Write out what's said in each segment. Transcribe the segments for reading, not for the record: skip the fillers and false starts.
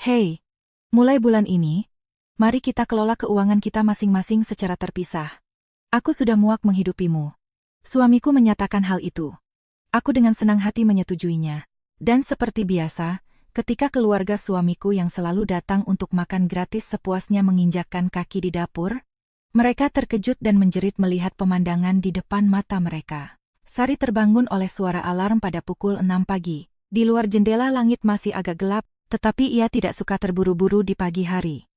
Hei, mulai bulan ini, mari kita kelola keuangan kita masing-masing secara terpisah. Aku sudah muak menghidupimu. Suamiku menyatakan hal itu. Aku dengan senang hati menyetujuinya. Dan seperti biasa, ketika keluarga suamiku yang selalu datang untuk makan gratis sepuasnya menginjakkan kaki di dapur, mereka terkejut dan menjerit melihat pemandangan di depan mata mereka. Sari terbangun oleh suara alarm pada pukul 6 pagi. Di luar jendela langit masih agak gelap, tetapi ia tidak suka terburu-buru di pagi hari.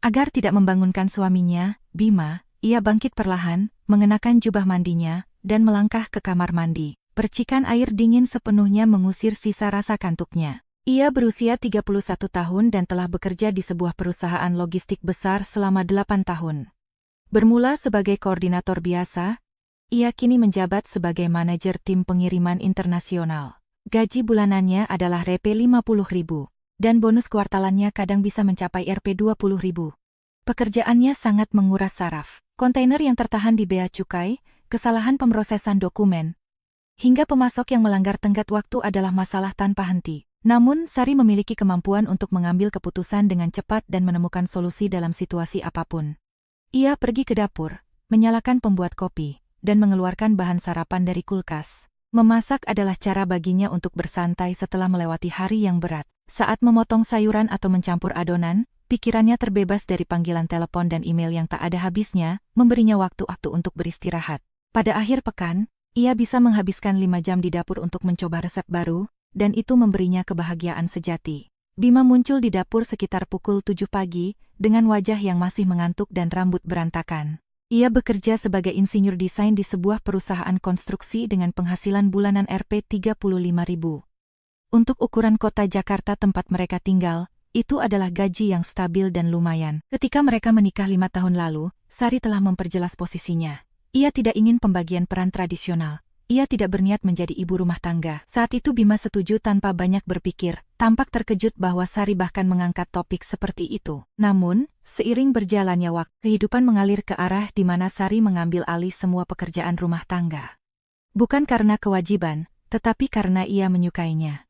Agar tidak membangunkan suaminya, Bima, ia bangkit perlahan, mengenakan jubah mandinya, dan melangkah ke kamar mandi. Percikan air dingin sepenuhnya mengusir sisa rasa kantuknya. Ia berusia 31 tahun dan telah bekerja di sebuah perusahaan logistik besar selama 8 tahun. Bermula sebagai koordinator biasa, ia kini menjabat sebagai manajer tim pengiriman internasional. Gaji bulanannya adalah Rp50.000. Dan bonus kuartalannya kadang bisa mencapai Rp20.000. Pekerjaannya sangat menguras saraf. Kontainer yang tertahan di bea cukai, kesalahan pemrosesan dokumen, hingga pemasok yang melanggar tenggat waktu adalah masalah tanpa henti. Namun, Sari memiliki kemampuan untuk mengambil keputusan dengan cepat dan menemukan solusi dalam situasi apapun. Ia pergi ke dapur, menyalakan pembuat kopi, dan mengeluarkan bahan sarapan dari kulkas. Memasak adalah cara baginya untuk bersantai setelah melewati hari yang berat. Saat memotong sayuran atau mencampur adonan, pikirannya terbebas dari panggilan telepon dan email yang tak ada habisnya, memberinya waktu-waktu untuk beristirahat. Pada akhir pekan, ia bisa menghabiskan 5 jam di dapur untuk mencoba resep baru, dan itu memberinya kebahagiaan sejati. Bima muncul di dapur sekitar pukul 7 pagi, dengan wajah yang masih mengantuk dan rambut berantakan. Ia bekerja sebagai insinyur desain di sebuah perusahaan konstruksi dengan penghasilan bulanan Rp35.000. Untuk ukuran kota Jakarta tempat mereka tinggal, itu adalah gaji yang stabil dan lumayan. Ketika mereka menikah 5 tahun lalu, Sari telah memperjelas posisinya. Ia tidak ingin pembagian peran tradisional. Ia tidak berniat menjadi ibu rumah tangga. Saat itu Bima setuju tanpa banyak berpikir, tampak terkejut bahwa Sari bahkan mengangkat topik seperti itu. Namun, seiring berjalannya waktu, kehidupan mengalir ke arah di mana Sari mengambil alih semua pekerjaan rumah tangga. Bukan karena kewajiban, tetapi karena ia menyukainya.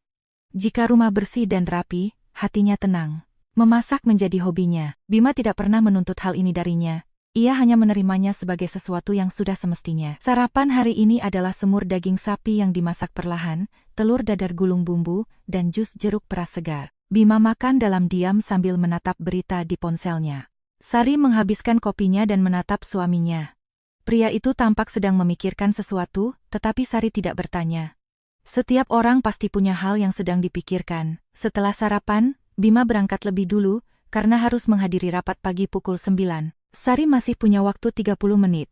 Jika rumah bersih dan rapi, hatinya tenang. Memasak menjadi hobinya. Bima tidak pernah menuntut hal ini darinya. Ia hanya menerimanya sebagai sesuatu yang sudah semestinya. Sarapan hari ini adalah semur daging sapi yang dimasak perlahan, telur dadar gulung bumbu, dan jus jeruk peras segar. Bima makan dalam diam sambil menatap berita di ponselnya. Sari menghabiskan kopinya dan menatap suaminya. Pria itu tampak sedang memikirkan sesuatu, tetapi Sari tidak bertanya. Setiap orang pasti punya hal yang sedang dipikirkan. Setelah sarapan, Bima berangkat lebih dulu, karena harus menghadiri rapat pagi pukul 9. Sari masih punya waktu 30 menit.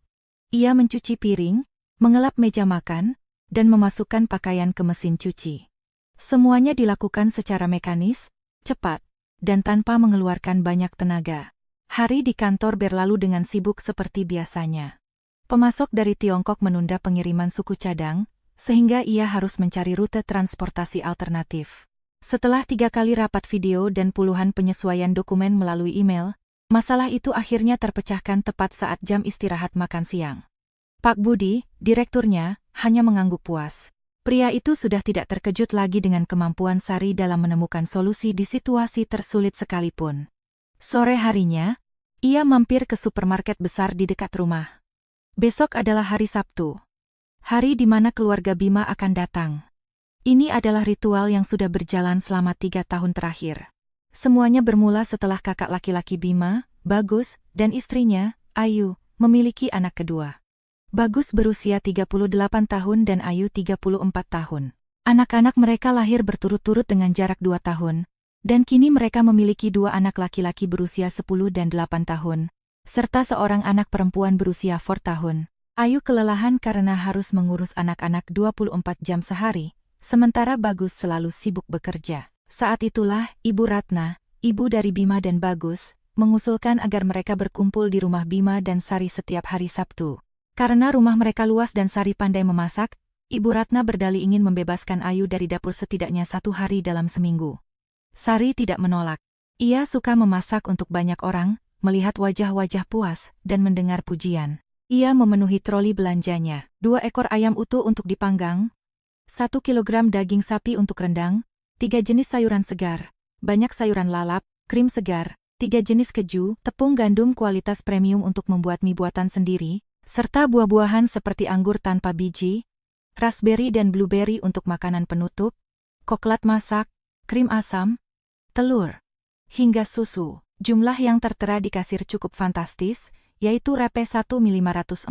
Ia mencuci piring, mengelap meja makan, dan memasukkan pakaian ke mesin cuci. Semuanya dilakukan secara mekanis, cepat, dan tanpa mengeluarkan banyak tenaga. Hari di kantor berlalu dengan sibuk seperti biasanya. Pemasok dari Tiongkok menunda pengiriman suku cadang, sehingga ia harus mencari rute transportasi alternatif. Setelah 3 kali rapat video dan puluhan penyesuaian dokumen melalui email, masalah itu akhirnya terpecahkan tepat saat jam istirahat makan siang. Pak Budi, direkturnya, hanya mengangguk puas. Pria itu sudah tidak terkejut lagi dengan kemampuan Sari dalam menemukan solusi di situasi tersulit sekalipun. Sore harinya, ia mampir ke supermarket besar di dekat rumah. Besok adalah hari Sabtu. Hari di mana keluarga Bima akan datang. Ini adalah ritual yang sudah berjalan selama 3 tahun terakhir. Semuanya bermula setelah kakak laki-laki Bima, Bagus, dan istrinya, Ayu, memiliki anak kedua. Bagus berusia 38 tahun dan Ayu 34 tahun. Anak-anak mereka lahir berturut-turut dengan jarak 2 tahun, dan kini mereka memiliki 2 anak laki-laki berusia 10 dan 8 tahun, serta seorang anak perempuan berusia 4 tahun. Ayu kelelahan karena harus mengurus anak-anak 24 jam sehari, sementara Bagus selalu sibuk bekerja. Saat itulah, Ibu Ratna, ibu dari Bima dan Bagus, mengusulkan agar mereka berkumpul di rumah Bima dan Sari setiap hari Sabtu. Karena rumah mereka luas dan Sari pandai memasak, Ibu Ratna berdalih ingin membebaskan Ayu dari dapur setidaknya 1 hari dalam seminggu. Sari tidak menolak. Ia suka memasak untuk banyak orang, melihat wajah-wajah puas, dan mendengar pujian. Ia memenuhi troli belanjanya. 2 ekor ayam utuh untuk dipanggang, 1 kilogram daging sapi untuk rendang, 3 jenis sayuran segar, banyak sayuran lalap, krim segar, 3 jenis keju, tepung gandum kualitas premium untuk membuat mie buatan sendiri, serta buah-buahan seperti anggur tanpa biji, raspberry dan blueberry untuk makanan penutup, coklat masak, krim asam, telur, hingga susu. Jumlah yang tertera di kasir cukup fantastis, yaitu Rp1.540.000.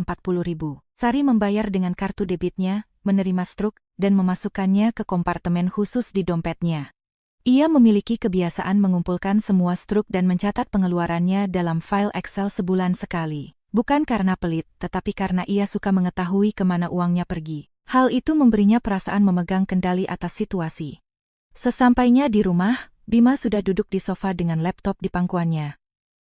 Sari membayar dengan kartu debitnya, menerima struk, dan memasukkannya ke kompartemen khusus di dompetnya. Ia memiliki kebiasaan mengumpulkan semua struk dan mencatat pengeluarannya dalam file Excel sebulan sekali. Bukan karena pelit, tetapi karena ia suka mengetahui kemana uangnya pergi. Hal itu memberinya perasaan memegang kendali atas situasi. Sesampainya di rumah, Bima sudah duduk di sofa dengan laptop di pangkuannya.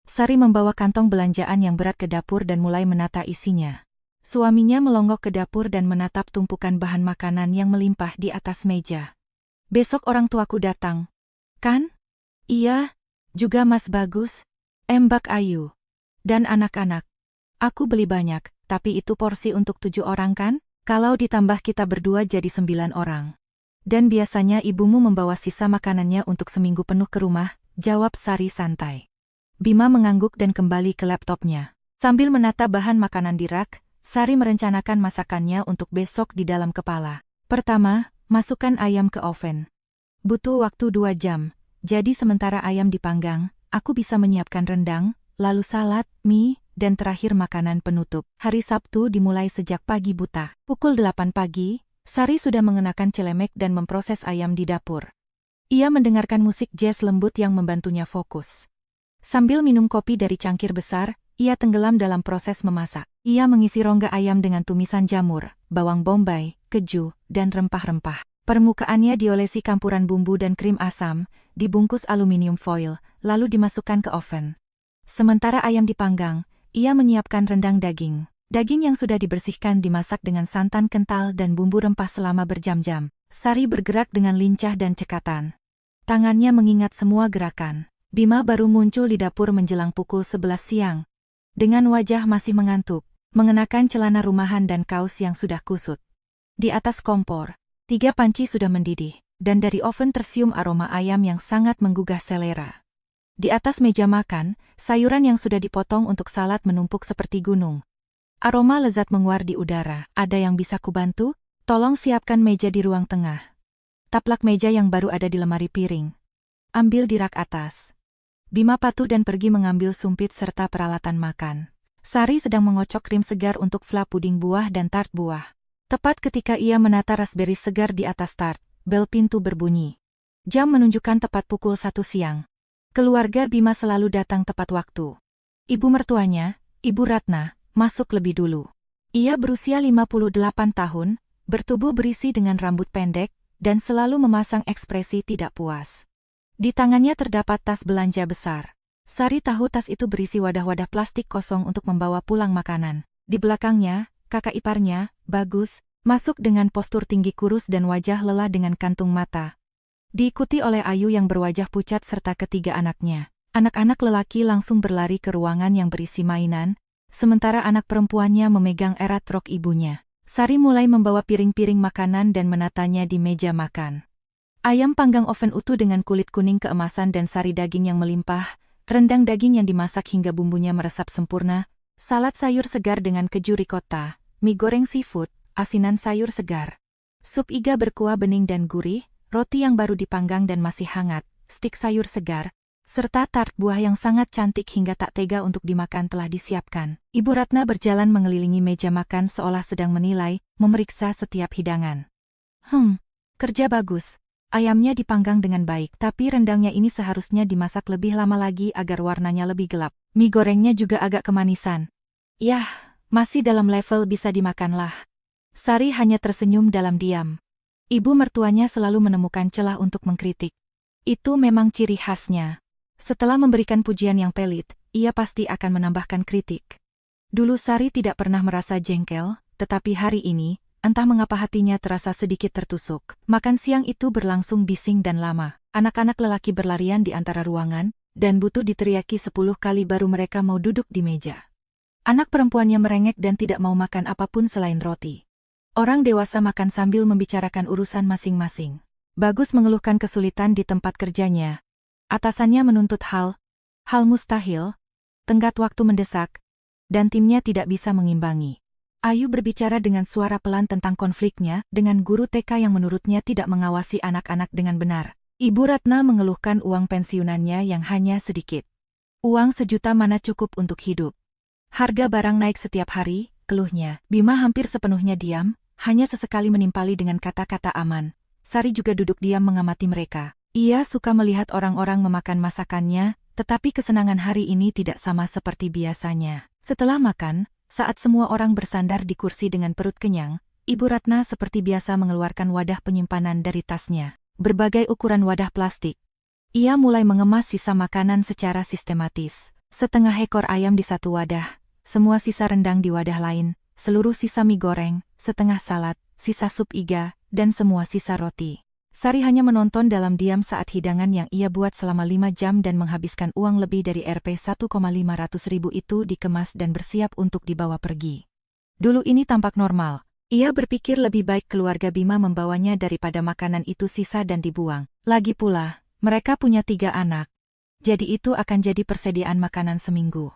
Sari membawa kantong belanjaan yang berat ke dapur dan mulai menata isinya. Suaminya melonggok ke dapur dan menatap tumpukan bahan makanan yang melimpah di atas meja. Besok orang tuaku datang. Kan? Iya, juga Mas Bagus, Mbak Ayu, dan anak-anak. Aku beli banyak, tapi itu porsi untuk 7 orang kan? Kalau ditambah kita berdua jadi 9 orang. Dan biasanya ibumu membawa sisa makanannya untuk seminggu penuh ke rumah, jawab Sari santai. Bima mengangguk dan kembali ke laptopnya. Sambil menata bahan makanan di rak, Sari merencanakan masakannya untuk besok di dalam kepala. Pertama, masukkan ayam ke oven. Butuh waktu 2 jam, jadi sementara ayam dipanggang, aku bisa menyiapkan rendang, lalu salad, mie, dan terakhir makanan penutup. Hari Sabtu dimulai sejak pagi buta. Pukul 8 pagi, Sari sudah mengenakan celemek dan memproses ayam di dapur. Ia mendengarkan musik jazz lembut yang membantunya fokus. Sambil minum kopi dari cangkir besar, ia tenggelam dalam proses memasak. Ia mengisi rongga ayam dengan tumisan jamur, bawang bombay, keju, dan rempah-rempah. Permukaannya diolesi campuran bumbu dan krim asam, dibungkus aluminium foil, lalu dimasukkan ke oven. Sementara ayam dipanggang, ia menyiapkan rendang daging. Daging yang sudah dibersihkan dimasak dengan santan kental dan bumbu rempah selama berjam-jam. Sari bergerak dengan lincah dan cekatan. Tangannya mengingat semua gerakan. Bima baru muncul di dapur menjelang pukul 11 siang. Dengan wajah masih mengantuk, mengenakan celana rumahan dan kaos yang sudah kusut. Di atas kompor, 3 panci sudah mendidih, dan dari oven tersium aroma ayam yang sangat menggugah selera. Di atas meja makan, sayuran yang sudah dipotong untuk salad menumpuk seperti gunung. Aroma lezat menguar di udara. Ada yang bisa kubantu? Tolong siapkan meja di ruang tengah. Taplak meja yang baru ada di lemari piring. Ambil di rak atas. Bima patuh dan pergi mengambil sumpit serta peralatan makan. Sari sedang mengocok krim segar untuk fla puding buah dan tart buah. Tepat ketika ia menata raspberry segar di atas tart, bel pintu berbunyi. Jam menunjukkan tepat pukul 1 siang. Keluarga Bima selalu datang tepat waktu. Ibu mertuanya, Ibu Ratna, masuk lebih dulu. Ia berusia 58 tahun, bertubuh berisi dengan rambut pendek, dan selalu memasang ekspresi tidak puas. Di tangannya terdapat tas belanja besar. Sari tahu tas itu berisi wadah-wadah plastik kosong untuk membawa pulang makanan. Di belakangnya, kakak iparnya, Bagus, masuk dengan postur tinggi kurus dan wajah lelah dengan kantung mata. Diikuti oleh Ayu yang berwajah pucat serta ketiga anaknya. Anak-anak lelaki langsung berlari ke ruangan yang berisi mainan, sementara anak perempuannya memegang erat rok ibunya. Sari mulai membawa piring-piring makanan dan menatanya di meja makan. Ayam panggang oven utuh dengan kulit kuning keemasan dan sari daging yang melimpah, rendang daging yang dimasak hingga bumbunya meresap sempurna, salad sayur segar dengan keju ricotta, mie goreng seafood, asinan sayur segar, sup iga berkuah bening dan gurih, roti yang baru dipanggang dan masih hangat, stik sayur segar, serta tart buah yang sangat cantik hingga tak tega untuk dimakan telah disiapkan. Ibu Ratna berjalan mengelilingi meja makan seolah sedang menilai, memeriksa setiap hidangan. Kerja bagus. Ayamnya dipanggang dengan baik, tapi rendangnya ini seharusnya dimasak lebih lama lagi agar warnanya lebih gelap. Mie gorengnya juga agak kemanisan. Yah, masih dalam level bisa dimakanlah. Sari hanya tersenyum dalam diam. Ibu mertuanya selalu menemukan celah untuk mengkritik. Itu memang ciri khasnya. Setelah memberikan pujian yang pelit, ia pasti akan menambahkan kritik. Dulu Sari tidak pernah merasa jengkel, tetapi hari ini, entah mengapa hatinya terasa sedikit tertusuk. Makan siang itu berlangsung bising dan lama. Anak-anak lelaki berlarian di antara ruangan, dan butuh diteriaki 10 kali baru mereka mau duduk di meja. Anak perempuannya merengek dan tidak mau makan apapun selain roti. Orang dewasa makan sambil membicarakan urusan masing-masing. Bagus mengeluhkan kesulitan di tempat kerjanya. Atasannya menuntut hal mustahil, tenggat waktu mendesak, dan timnya tidak bisa mengimbangi. Ayu berbicara dengan suara pelan tentang konfliknya dengan guru TK yang menurutnya tidak mengawasi anak-anak dengan benar. Ibu Ratna mengeluhkan uang pensiunannya yang hanya sedikit. Uang 1 juta mana cukup untuk hidup. Harga barang naik setiap hari, keluhnya. Bima hampir sepenuhnya diam, hanya sesekali menimpali dengan kata-kata aman. Sari juga duduk diam mengamati mereka. Ia suka melihat orang-orang memakan masakannya, tetapi kesenangan hari ini tidak sama seperti biasanya. Setelah makan, saat semua orang bersandar di kursi dengan perut kenyang, Ibu Ratna seperti biasa mengeluarkan wadah penyimpanan dari tasnya. Berbagai ukuran wadah plastik. Ia mulai mengemas sisa makanan secara sistematis. Setengah ekor ayam di satu wadah, semua sisa rendang di wadah lain, seluruh sisa mie goreng, setengah salad, sisa sup iga, dan semua sisa roti. Sari hanya menonton dalam diam saat hidangan yang ia buat selama 5 jam dan menghabiskan uang lebih dari Rp1.500.000 itu dikemas dan bersiap untuk dibawa pergi. Dulu ini tampak normal. Ia berpikir lebih baik keluarga Bima membawanya daripada makanan itu sisa dan dibuang. Lagi pula, mereka punya 3 anak. Jadi itu akan jadi persediaan makanan seminggu.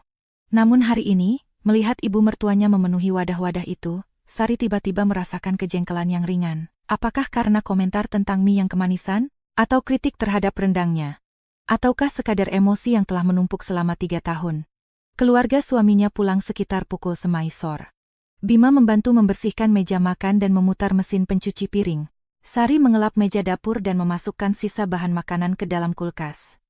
Namun hari ini, melihat ibu mertuanya memenuhi wadah-wadah itu, Sari tiba-tiba merasakan kejengkelan yang ringan. Apakah karena komentar tentang mie yang kemanisan? Atau kritik terhadap rendangnya? Ataukah sekadar emosi yang telah menumpuk selama 3 tahun? Keluarga suaminya pulang sekitar pukul semaisor. Bima membantu membersihkan meja makan dan memutar mesin pencuci piring. Sari mengelap meja dapur dan memasukkan sisa bahan makanan ke dalam kulkas.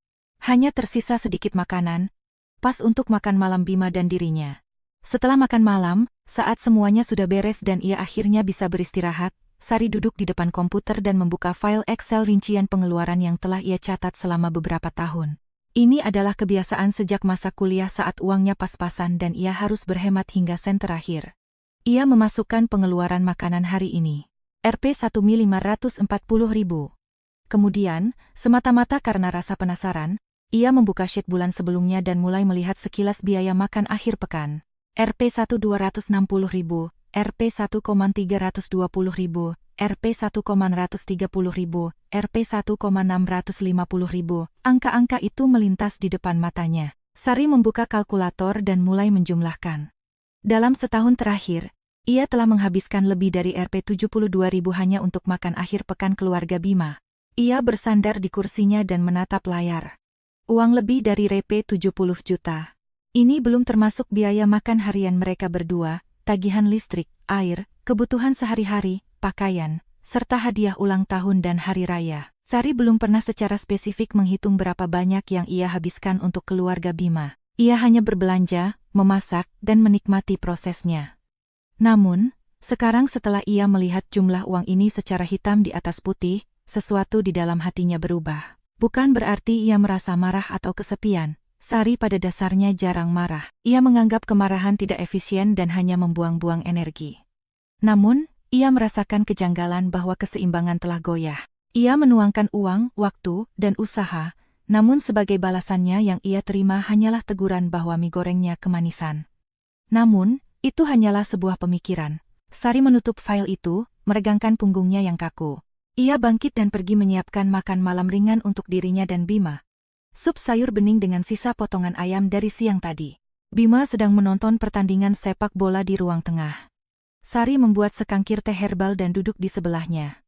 Hanya tersisa sedikit makanan, pas untuk makan malam Bima dan dirinya. Setelah makan malam, saat semuanya sudah beres dan ia akhirnya bisa beristirahat, Sari duduk di depan komputer dan membuka file Excel rincian pengeluaran yang telah ia catat selama beberapa tahun. Ini adalah kebiasaan sejak masa kuliah saat uangnya pas-pasan dan ia harus berhemat hingga sen terakhir. Ia memasukkan pengeluaran makanan hari ini. Rp1.540.000. Kemudian, semata-mata karena rasa penasaran, ia membuka sheet bulan sebelumnya dan mulai melihat sekilas biaya makan akhir pekan. Rp1.260.000. Rp1.320.000, Rp1.130.000, Rp1.650.000, angka-angka itu melintas di depan matanya. Sari membuka kalkulator dan mulai menjumlahkan. Dalam setahun terakhir, ia telah menghabiskan lebih dari Rp72.000 hanya untuk makan akhir pekan keluarga Bima. Ia bersandar di kursinya dan menatap layar. Uang lebih dari Rp70 juta. Ini belum termasuk biaya makan harian mereka berdua, tagihan listrik, air, kebutuhan sehari-hari, pakaian, serta hadiah ulang tahun dan hari raya. Sari belum pernah secara spesifik menghitung berapa banyak yang ia habiskan untuk keluarga Bima. Ia hanya berbelanja, memasak, dan menikmati prosesnya. Namun, sekarang setelah ia melihat jumlah uang ini secara hitam di atas putih, sesuatu di dalam hatinya berubah. Bukan berarti ia merasa marah atau kesepian. Sari pada dasarnya jarang marah. Ia menganggap kemarahan tidak efisien dan hanya membuang-buang energi. Namun, ia merasakan kejanggalan bahwa keseimbangan telah goyah. Ia menuangkan uang, waktu, dan usaha, namun sebagai balasannya yang ia terima hanyalah teguran bahwa mie gorengnya kemanisan. Namun, itu hanyalah sebuah pemikiran. Sari menutup file itu, meregangkan punggungnya yang kaku. Ia bangkit dan pergi menyiapkan makan malam ringan untuk dirinya dan Bima. Sup sayur bening dengan sisa potongan ayam dari siang tadi. Bima sedang menonton pertandingan sepak bola di ruang tengah. Sari membuat sekangkir teh herbal dan duduk di sebelahnya.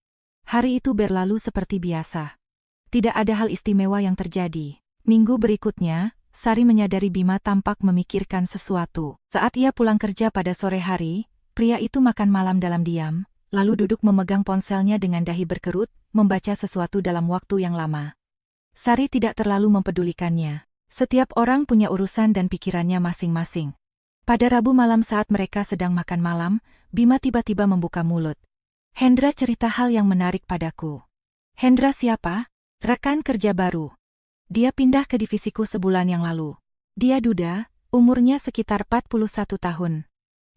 Hari itu berlalu seperti biasa. Tidak ada hal istimewa yang terjadi. Minggu berikutnya, Sari menyadari Bima tampak memikirkan sesuatu. Saat ia pulang kerja pada sore hari, pria itu makan malam dalam diam, lalu duduk memegang ponselnya dengan dahi berkerut, membaca sesuatu dalam waktu yang lama. Sari tidak terlalu mempedulikannya. Setiap orang punya urusan dan pikirannya masing-masing. Pada Rabu malam saat mereka sedang makan malam, Bima tiba-tiba membuka mulut. Hendra cerita hal yang menarik padaku. Hendra siapa? Rekan kerja baru. Dia pindah ke divisiku sebulan yang lalu. Dia duda, umurnya sekitar 41 tahun.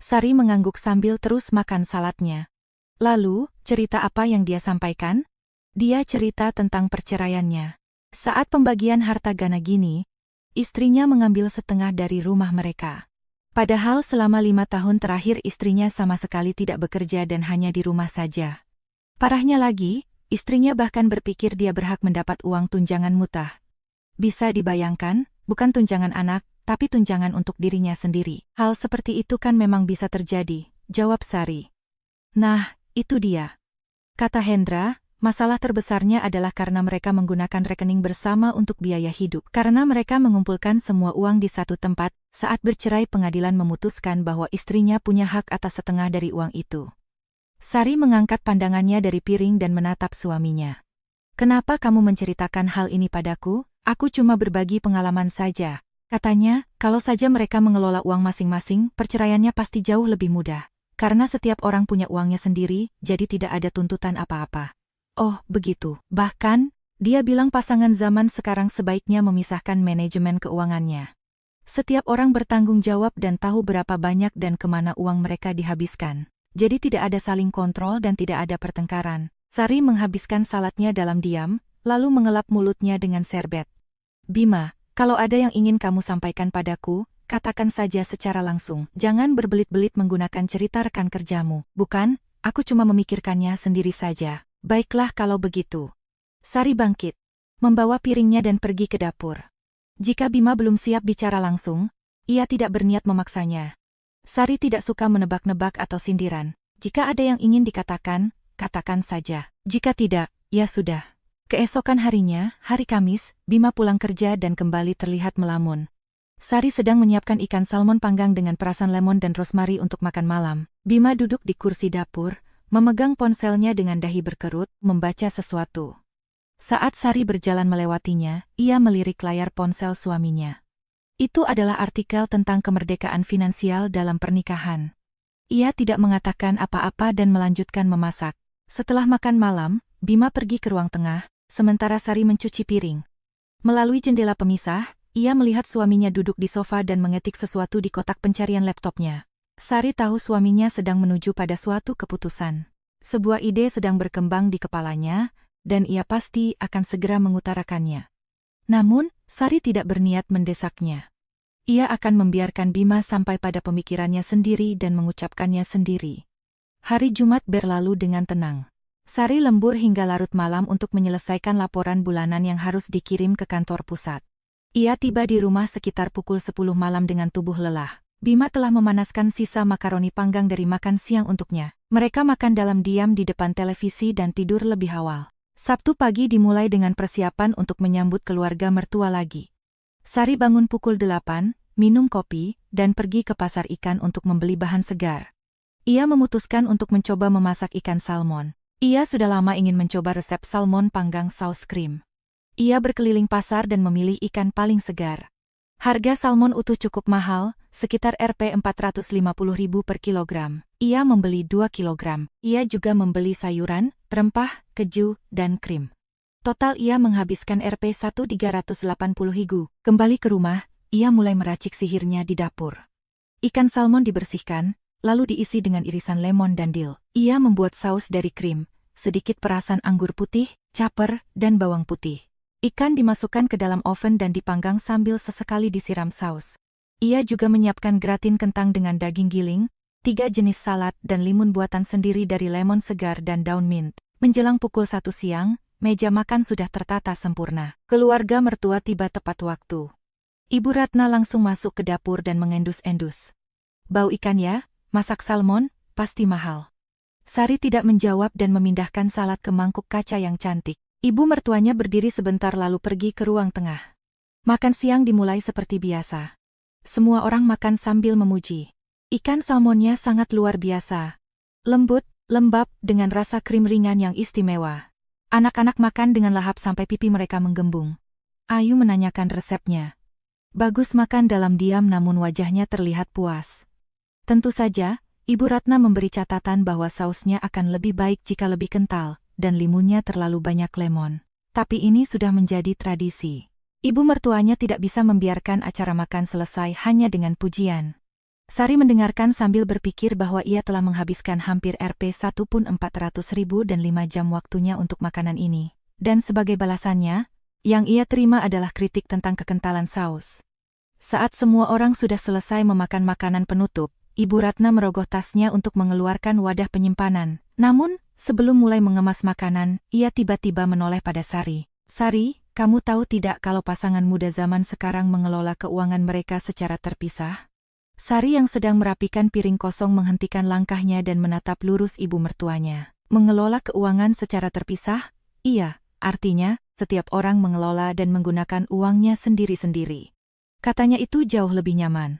Sari mengangguk sambil terus makan saladnya. Lalu, cerita apa yang dia sampaikan? Dia cerita tentang perceraiannya. Saat pembagian harta gana gini, istrinya mengambil setengah dari rumah mereka. Padahal selama 5 tahun terakhir istrinya sama sekali tidak bekerja dan hanya di rumah saja. Parahnya lagi, istrinya bahkan berpikir dia berhak mendapat uang tunjangan mutah. Bisa dibayangkan, bukan tunjangan anak, tapi tunjangan untuk dirinya sendiri. Hal seperti itu kan memang bisa terjadi, jawab Sari. Nah, itu dia. Kata Hendra, masalah terbesarnya adalah karena mereka menggunakan rekening bersama untuk biaya hidup. Karena mereka mengumpulkan semua uang di satu tempat, saat bercerai pengadilan memutuskan bahwa istrinya punya hak atas setengah dari uang itu. Sari mengangkat pandangannya dari piring dan menatap suaminya. Kenapa kamu menceritakan hal ini padaku? Aku cuma berbagi pengalaman saja. Katanya, kalau saja mereka mengelola uang masing-masing, perceraiannya pasti jauh lebih mudah. Karena setiap orang punya uangnya sendiri, jadi tidak ada tuntutan apa-apa. Oh, begitu. Bahkan, dia bilang pasangan zaman sekarang sebaiknya memisahkan manajemen keuangannya. Setiap orang bertanggung jawab dan tahu berapa banyak dan kemana uang mereka dihabiskan. Jadi tidak ada saling kontrol dan tidak ada pertengkaran. Sari menghabiskan saladnya dalam diam, lalu mengelap mulutnya dengan serbet. Bima, kalau ada yang ingin kamu sampaikan padaku, katakan saja secara langsung. Jangan berbelit-belit menggunakan cerita rekan kerjamu. Bukan, aku cuma memikirkannya sendiri saja. Baiklah kalau begitu. Sari bangkit, membawa piringnya dan pergi ke dapur. Jika Bima belum siap bicara langsung, ia tidak berniat memaksanya. Sari tidak suka menebak-nebak atau sindiran. Jika ada yang ingin dikatakan, katakan saja. Jika tidak, ya sudah. Keesokan harinya, hari Kamis, Bima pulang kerja dan kembali terlihat melamun. Sari sedang menyiapkan ikan salmon panggang dengan perasan lemon dan rosemary untuk makan malam. Bima duduk di kursi dapur, memegang ponselnya dengan dahi berkerut, membaca sesuatu. Saat Sari berjalan melewatinya, ia melirik layar ponsel suaminya. Itu adalah artikel tentang kemerdekaan finansial dalam pernikahan. Ia tidak mengatakan apa-apa dan melanjutkan memasak. Setelah makan malam, Bima pergi ke ruang tengah, sementara Sari mencuci piring. Melalui jendela pemisah, ia melihat suaminya duduk di sofa dan mengetik sesuatu di kotak pencarian laptopnya. Sari tahu suaminya sedang menuju pada suatu keputusan. Sebuah ide sedang berkembang di kepalanya, dan ia pasti akan segera mengutarakannya. Namun, Sari tidak berniat mendesaknya. Ia akan membiarkan Bima sampai pada pemikirannya sendiri dan mengucapkannya sendiri. Hari Jumat berlalu dengan tenang. Sari lembur hingga larut malam untuk menyelesaikan laporan bulanan yang harus dikirim ke kantor pusat. Ia tiba di rumah sekitar pukul 10 malam dengan tubuh lelah. Bima telah memanaskan sisa makaroni panggang dari makan siang untuknya. Mereka makan dalam diam di depan televisi dan tidur lebih awal. Sabtu pagi dimulai dengan persiapan untuk menyambut keluarga mertua lagi. Sari bangun pukul 8, minum kopi, dan pergi ke pasar ikan untuk membeli bahan segar. Ia memutuskan untuk mencoba memasak ikan salmon. Ia sudah lama ingin mencoba resep salmon panggang saus krim. Ia berkeliling pasar dan memilih ikan paling segar. Harga salmon utuh cukup mahal, sekitar Rp450.000 per kilogram. Ia membeli 2 kilogram. Ia juga membeli sayuran, rempah, keju, dan krim. Total ia menghabiskan Rp1.380.000. Kembali ke rumah, ia mulai meracik sihirnya di dapur. Ikan salmon dibersihkan, lalu diisi dengan irisan lemon dan dill. Ia membuat saus dari krim, sedikit perasan anggur putih, caper, dan bawang putih. Ikan dimasukkan ke dalam oven dan dipanggang sambil sesekali disiram saus. Ia juga menyiapkan gratin kentang dengan daging giling, 3 jenis salad dan limun buatan sendiri dari lemon segar dan daun mint. Menjelang pukul 1 siang, meja makan sudah tertata sempurna. Keluarga mertua tiba tepat waktu. Ibu Ratna langsung masuk ke dapur dan mengendus-endus. Bau ikan ya? Masak salmon, pasti mahal. Sari tidak menjawab dan memindahkan salad ke mangkuk kaca yang cantik. Ibu mertuanya berdiri sebentar lalu pergi ke ruang tengah. Makan siang dimulai seperti biasa. Semua orang makan sambil memuji. Ikan salmonnya sangat luar biasa. Lembut, lembab, dengan rasa krim ringan yang istimewa. Anak-anak makan dengan lahap sampai pipi mereka menggembung. Ayu menanyakan resepnya. Bagus makan dalam diam namun wajahnya terlihat puas. Tentu saja, Ibu Ratna memberi catatan bahwa sausnya akan lebih baik jika lebih kental, dan limunnya terlalu banyak lemon. Tapi ini sudah menjadi tradisi. Ibu mertuanya tidak bisa membiarkan acara makan selesai hanya dengan pujian. Sari mendengarkan sambil berpikir bahwa ia telah menghabiskan hampir Rp1.400.000 dan 5 jam waktunya untuk makanan ini. Dan sebagai balasannya, yang ia terima adalah kritik tentang kekentalan saus. Saat semua orang sudah selesai memakan makanan penutup, Ibu Ratna merogoh tasnya untuk mengeluarkan wadah penyimpanan. Namun, sebelum mulai mengemas makanan, ia tiba-tiba menoleh pada Sari. Sari, Kamu tahu tidak kalau pasangan muda zaman sekarang mengelola keuangan mereka secara terpisah? Sari yang sedang merapikan piring kosong menghentikan langkahnya dan menatap lurus ibu mertuanya. Mengelola keuangan secara terpisah? Iya, artinya, setiap orang mengelola dan menggunakan uangnya sendiri-sendiri. Katanya itu jauh lebih nyaman.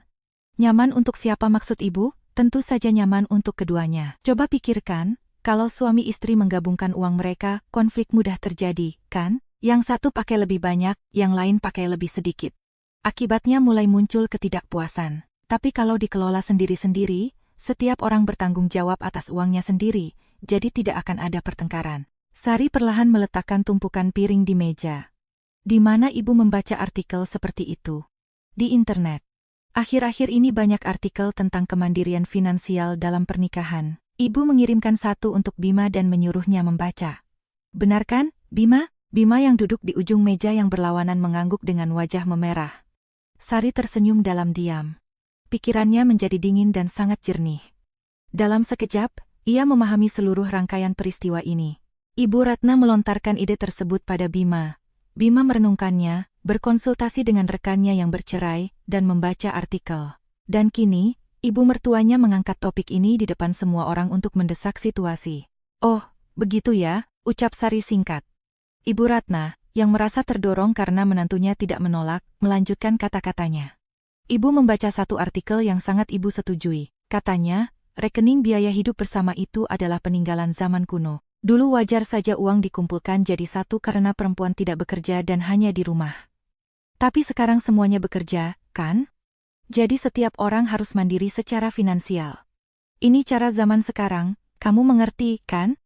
Nyaman untuk siapa maksud ibu? Tentu saja nyaman untuk keduanya. Coba pikirkan, kalau suami istri menggabungkan uang mereka, konflik mudah terjadi, kan? Yang satu pakai lebih banyak, yang lain pakai lebih sedikit. Akibatnya mulai muncul ketidakpuasan. Tapi kalau dikelola sendiri-sendiri, setiap orang bertanggung jawab atas uangnya sendiri, jadi tidak akan ada pertengkaran. Sari perlahan meletakkan tumpukan piring di meja. Di mana ibu membaca artikel seperti itu? Di internet. Akhir-akhir ini banyak artikel tentang kemandirian finansial dalam pernikahan. Ibu mengirimkan satu untuk Bima dan menyuruhnya membaca. Benar kan, Bima? Bima yang duduk di ujung meja yang berlawanan mengangguk dengan wajah memerah. Sari tersenyum dalam diam. Pikirannya menjadi dingin dan sangat jernih. Dalam sekejap, ia memahami seluruh rangkaian peristiwa ini. Ibu Ratna melontarkan ide tersebut pada Bima. Bima merenungkannya, berkonsultasi dengan rekannya yang bercerai, dan membaca artikel. Dan kini, ibu mertuanya mengangkat topik ini di depan semua orang untuk mendesak situasi. Oh, begitu ya, ucap Sari singkat. Ibu Ratna, yang merasa terdorong karena menantunya tidak menolak, melanjutkan kata-katanya. Ibu membaca satu artikel yang sangat ibu setujui. Katanya, rekening biaya hidup bersama itu adalah peninggalan zaman kuno. Dulu wajar saja uang dikumpulkan jadi satu karena perempuan tidak bekerja dan hanya di rumah. Tapi sekarang semuanya bekerja, kan? Jadi setiap orang harus mandiri secara finansial. Ini cara zaman sekarang, kamu mengerti, kan?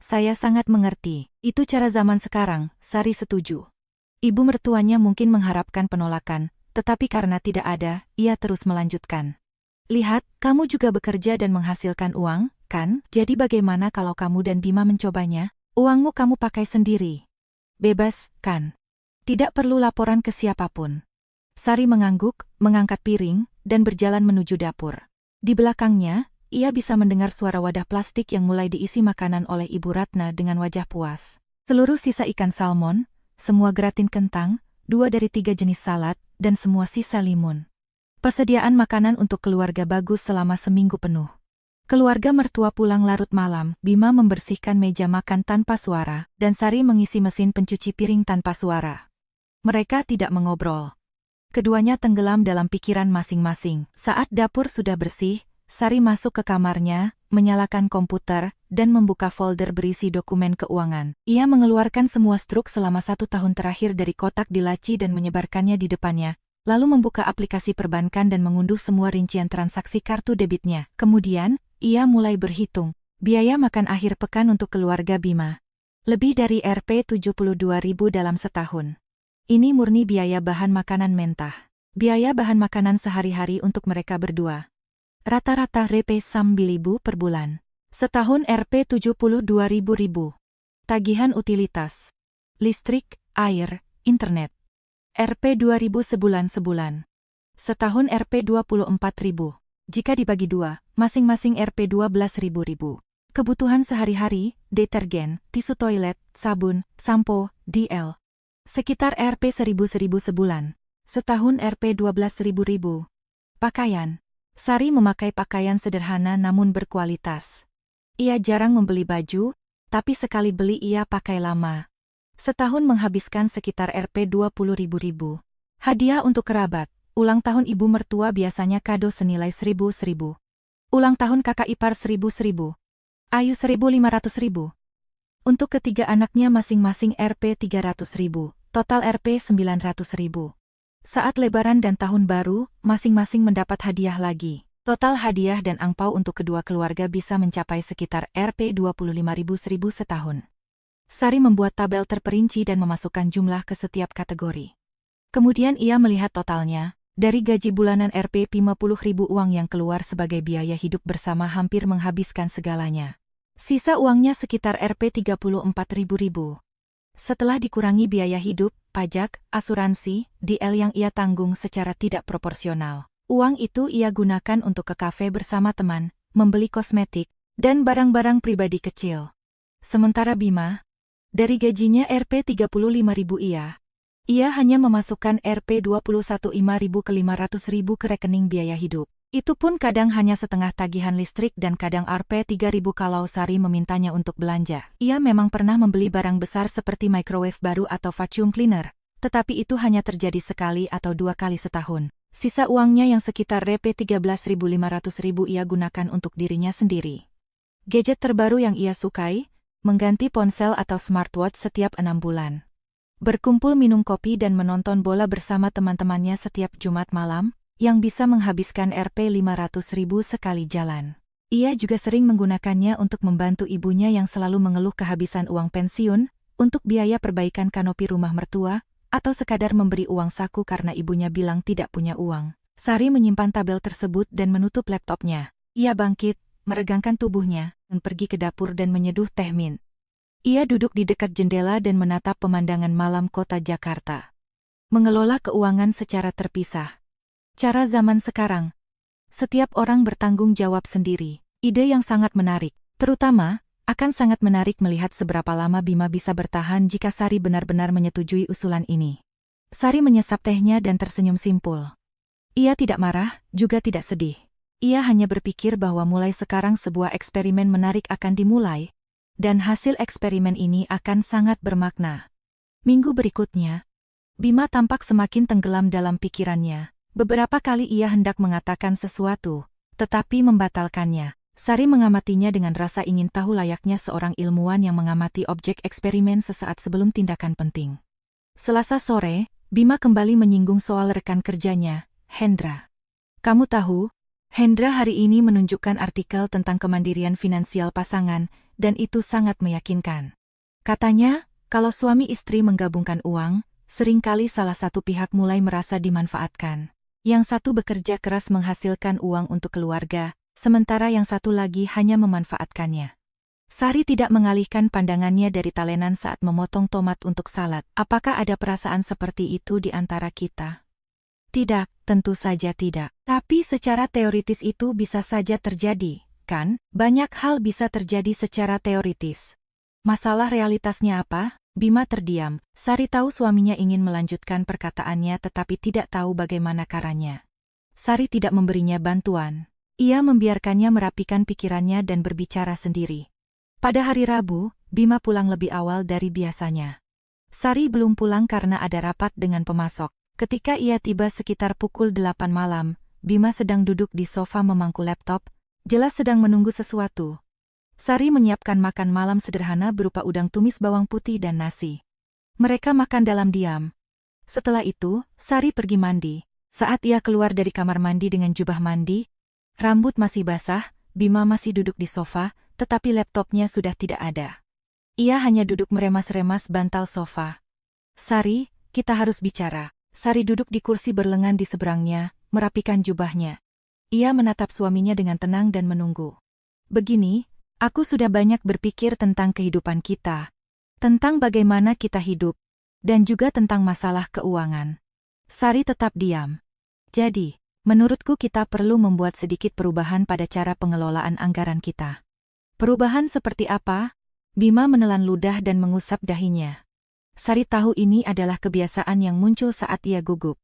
Saya sangat mengerti. Itu cara zaman sekarang, Sari setuju. Ibu mertuanya mungkin mengharapkan penolakan, tetapi karena tidak ada, ia terus melanjutkan. Lihat, kamu juga bekerja dan menghasilkan uang, kan? Jadi bagaimana kalau kamu dan Bima mencobanya? Uangmu kamu pakai sendiri. Bebas, kan? Tidak perlu laporan ke siapapun. Sari mengangguk, mengangkat piring, dan berjalan menuju dapur. Di belakangnya, ia bisa mendengar suara wadah plastik yang mulai diisi makanan oleh Ibu Ratna dengan wajah puas. Seluruh sisa ikan salmon, semua gratin kentang, 2 dari 3 jenis salad, dan semua sisa limun. Persediaan makanan untuk keluarga bagus selama seminggu penuh. Keluarga mertua pulang larut malam, Bima membersihkan meja makan tanpa suara, dan Sari mengisi mesin pencuci piring tanpa suara. Mereka tidak mengobrol. Keduanya tenggelam dalam pikiran masing-masing. Saat dapur sudah bersih, Sari masuk ke kamarnya, menyalakan komputer, dan membuka folder berisi dokumen keuangan. Ia mengeluarkan semua struk selama 1 tahun terakhir dari kotak di laci dan menyebarkannya di depannya, lalu membuka aplikasi perbankan dan mengunduh semua rincian transaksi kartu debitnya. Kemudian, ia mulai berhitung biaya makan akhir pekan untuk keluarga Bima. Lebih dari Rp72.000 dalam setahun. Ini murni biaya bahan makanan mentah. Biaya bahan makanan sehari-hari untuk mereka berdua. Rata-rata Rp9.000 per bulan. Setahun Rp72.000. Tagihan utilitas. Listrik, air, internet. Rp2.000 sebulan. Setahun Rp24.000. Jika dibagi 2, masing-masing Rp12.000. Kebutuhan sehari-hari, detergen, tisu toilet, sabun, sampo, DL. Sekitar Rp1.000 sebulan. Setahun Rp12.000. Pakaian. Sari memakai pakaian sederhana namun berkualitas. Ia jarang membeli baju, tapi sekali beli ia pakai lama. Setahun menghabiskan sekitar Rp20.000. Hadiah untuk kerabat. Ulang tahun ibu mertua biasanya kado senilai Rp1.000. Ulang tahun kakak ipar Rp1.000. Ayu Rp1.500. Untuk ketiga anaknya masing-masing Rp300.000, total Rp900.000. Saat Lebaran dan Tahun Baru, masing-masing mendapat hadiah lagi. Total hadiah dan angpau untuk kedua keluarga bisa mencapai sekitar Rp25.000 setahun. Sari membuat tabel terperinci dan memasukkan jumlah ke setiap kategori. Kemudian ia melihat totalnya. Dari gaji bulanan Rp50.000 uang yang keluar sebagai biaya hidup bersama hampir menghabiskan segalanya. Sisa uangnya sekitar Rp34.000. Setelah dikurangi biaya hidup, pajak, asuransi, DL yang ia tanggung secara tidak proporsional. Uang itu ia gunakan untuk ke kafe bersama teman, membeli kosmetik, dan barang-barang pribadi kecil. Sementara Bima, dari gajinya Rp35.000 Ia hanya memasukkan Rp21.500 ke 500.000 ke rekening biaya hidup. Itu pun kadang hanya setengah tagihan listrik dan kadang Rp3.000 kalau Sari memintanya untuk belanja. Ia memang pernah membeli barang besar seperti microwave baru atau vacuum cleaner, tetapi itu hanya terjadi sekali atau 2 kali setahun. Sisa uangnya yang sekitar Rp13.500 ia gunakan untuk dirinya sendiri. Gadget terbaru yang ia sukai, mengganti ponsel atau smartwatch setiap 6 bulan. Berkumpul minum kopi dan menonton bola bersama teman-temannya setiap Jumat malam, yang bisa menghabiskan Rp500.000 sekali jalan. Ia juga sering menggunakannya untuk membantu ibunya yang selalu mengeluh kehabisan uang pensiun, untuk biaya perbaikan kanopi rumah mertua, atau sekadar memberi uang saku karena ibunya bilang tidak punya uang. Sari menyimpan tabel tersebut dan menutup laptopnya. Ia bangkit, meregangkan tubuhnya, dan pergi ke dapur dan menyeduh teh mint. Ia duduk di dekat jendela dan menatap pemandangan malam kota Jakarta. Mengelola keuangan secara terpisah. Cara zaman sekarang. Setiap orang bertanggung jawab sendiri. Ide yang sangat menarik. Terutama, akan sangat menarik melihat seberapa lama Bima bisa bertahan jika Sari benar-benar menyetujui usulan ini. Sari menyesap tehnya dan tersenyum simpul. Ia tidak marah, juga tidak sedih. Ia hanya berpikir bahwa mulai sekarang sebuah eksperimen menarik akan dimulai, dan hasil eksperimen ini akan sangat bermakna. Minggu berikutnya, Bima tampak semakin tenggelam dalam pikirannya. Beberapa kali ia hendak mengatakan sesuatu, tetapi membatalkannya. Sari mengamatinya dengan rasa ingin tahu layaknya seorang ilmuwan yang mengamati objek eksperimen sesaat sebelum tindakan penting. Selasa sore, Bima kembali menyinggung soal rekan kerjanya, Hendra. Kamu tahu, Hendra hari ini menunjukkan artikel tentang kemandirian finansial pasangan, dan itu sangat meyakinkan. Katanya, kalau suami istri menggabungkan uang, seringkali salah satu pihak mulai merasa dimanfaatkan. Yang satu bekerja keras menghasilkan uang untuk keluarga, sementara yang satu lagi hanya memanfaatkannya. Sari tidak mengalihkan pandangannya dari talenan saat memotong tomat untuk salad. Apakah ada perasaan seperti itu di antara kita? Tidak, tentu saja tidak. Tapi secara teoritis itu bisa saja terjadi, kan? Banyak hal bisa terjadi secara teoritis. Masalah realitasnya apa? Bima terdiam. Sari tahu suaminya ingin melanjutkan perkataannya tetapi tidak tahu bagaimana caranya. Sari tidak memberinya bantuan. Ia membiarkannya merapikan pikirannya dan berbicara sendiri. Pada hari Rabu, Bima pulang lebih awal dari biasanya. Sari belum pulang karena ada rapat dengan pemasok. Ketika ia tiba sekitar pukul 8 malam, Bima sedang duduk di sofa memangku laptop, jelas sedang menunggu sesuatu. Sari menyiapkan makan malam sederhana berupa udang tumis bawang putih dan nasi. Mereka makan dalam diam. Setelah itu, Sari pergi mandi. Saat ia keluar dari kamar mandi dengan jubah mandi, rambut masih basah, Bima masih duduk di sofa, tetapi laptopnya sudah tidak ada. Ia hanya duduk meremas-remas bantal sofa. Sari, kita harus bicara. Sari duduk di kursi berlengan di seberangnya, merapikan jubahnya. Ia menatap suaminya dengan tenang dan menunggu. Begini, aku sudah banyak berpikir tentang kehidupan kita, tentang bagaimana kita hidup, dan juga tentang masalah keuangan. Sari tetap diam. Jadi, menurutku kita perlu membuat sedikit perubahan pada cara pengelolaan anggaran kita. Perubahan seperti apa? Bima menelan ludah dan mengusap dahinya. Sari tahu ini adalah kebiasaan yang muncul saat ia gugup.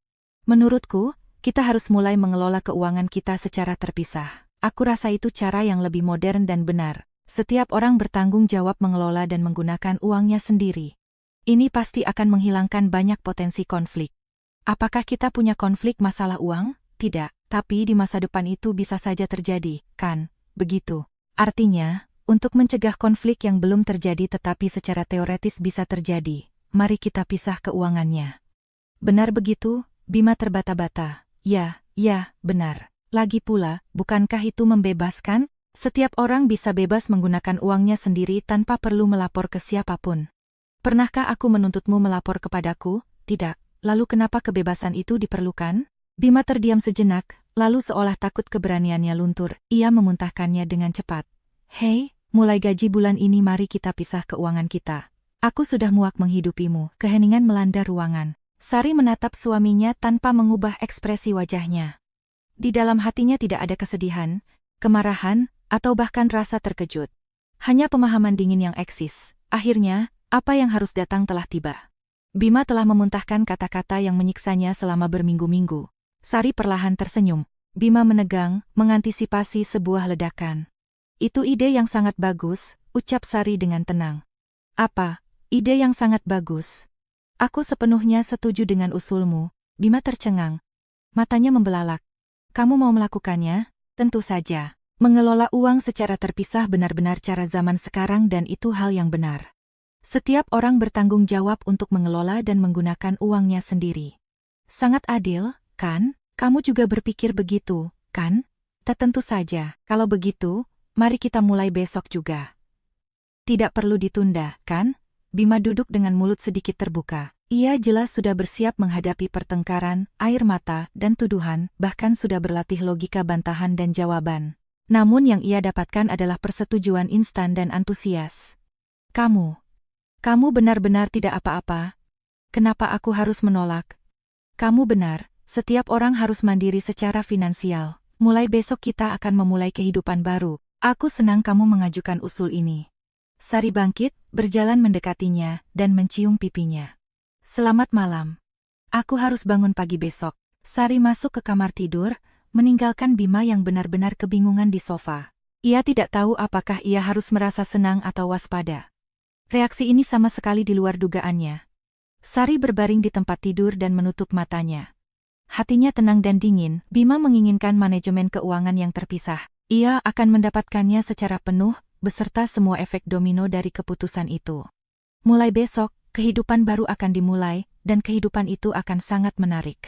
Menurutku, kita harus mulai mengelola keuangan kita secara terpisah. Aku rasa itu cara yang lebih modern dan benar. Setiap orang bertanggung jawab mengelola dan menggunakan uangnya sendiri. Ini pasti akan menghilangkan banyak potensi konflik. Apakah kita punya konflik masalah uang? Tidak, tapi di masa depan itu bisa saja terjadi, kan? Begitu. Artinya, untuk mencegah konflik yang belum terjadi tetapi secara teoretis bisa terjadi, mari kita pisah keuangannya. Benar begitu? Bima terbata-bata. Ya, benar. Lagi pula, bukankah itu membebaskan? Setiap orang bisa bebas menggunakan uangnya sendiri tanpa perlu melapor ke siapapun. Pernahkah aku menuntutmu melapor kepadaku? Tidak. Lalu kenapa kebebasan itu diperlukan? Bima terdiam sejenak, lalu seolah takut keberaniannya luntur, ia memuntahkannya dengan cepat. Hei, mulai gaji bulan ini mari kita pisah keuangan kita. Aku sudah muak menghidupimu. Keheningan melanda ruangan. Sari menatap suaminya tanpa mengubah ekspresi wajahnya. Di dalam hatinya tidak ada kesedihan, kemarahan, atau bahkan rasa terkejut. Hanya pemahaman dingin yang eksis. Akhirnya, apa yang harus datang telah tiba. Bima telah memuntahkan kata-kata yang menyiksanya selama berminggu-minggu. Sari perlahan tersenyum. Bima menegang, mengantisipasi sebuah ledakan. Itu ide yang sangat bagus, ucap Sari dengan tenang. Apa? Ide yang sangat bagus. Aku sepenuhnya setuju dengan usulmu. Bima tercengang. Matanya membelalak. Kamu mau melakukannya? Tentu saja. Mengelola uang secara terpisah benar-benar cara zaman sekarang dan itu hal yang benar. Setiap orang bertanggung jawab untuk mengelola dan menggunakan uangnya sendiri. Sangat adil, kan? Kamu juga berpikir begitu, kan? Tentu saja. Kalau begitu, mari kita mulai besok juga. Tidak perlu ditunda, kan? Bima duduk dengan mulut sedikit terbuka. Ia jelas sudah bersiap menghadapi pertengkaran, air mata, dan tuduhan, bahkan sudah berlatih logika bantahan dan jawaban. Namun yang ia dapatkan adalah persetujuan instan dan antusias. Kamu benar-benar tidak apa-apa. Kenapa aku harus menolak? Kamu benar, setiap orang harus mandiri secara finansial. Mulai besok kita akan memulai kehidupan baru. Aku senang kamu mengajukan usul ini. Sari bangkit, berjalan mendekatinya, dan mencium pipinya. Selamat malam. Aku harus bangun pagi besok. Sari masuk ke kamar tidur, meninggalkan Bima yang benar-benar kebingungan di sofa. Ia tidak tahu apakah ia harus merasa senang atau waspada. Reaksi ini sama sekali di luar dugaannya. Sari berbaring di tempat tidur dan menutup matanya. Hatinya tenang dan dingin. Bima menginginkan manajemen keuangan yang terpisah. Ia akan mendapatkannya secara penuh, beserta semua efek domino dari keputusan itu. Mulai besok, kehidupan baru akan dimulai, dan kehidupan itu akan sangat menarik.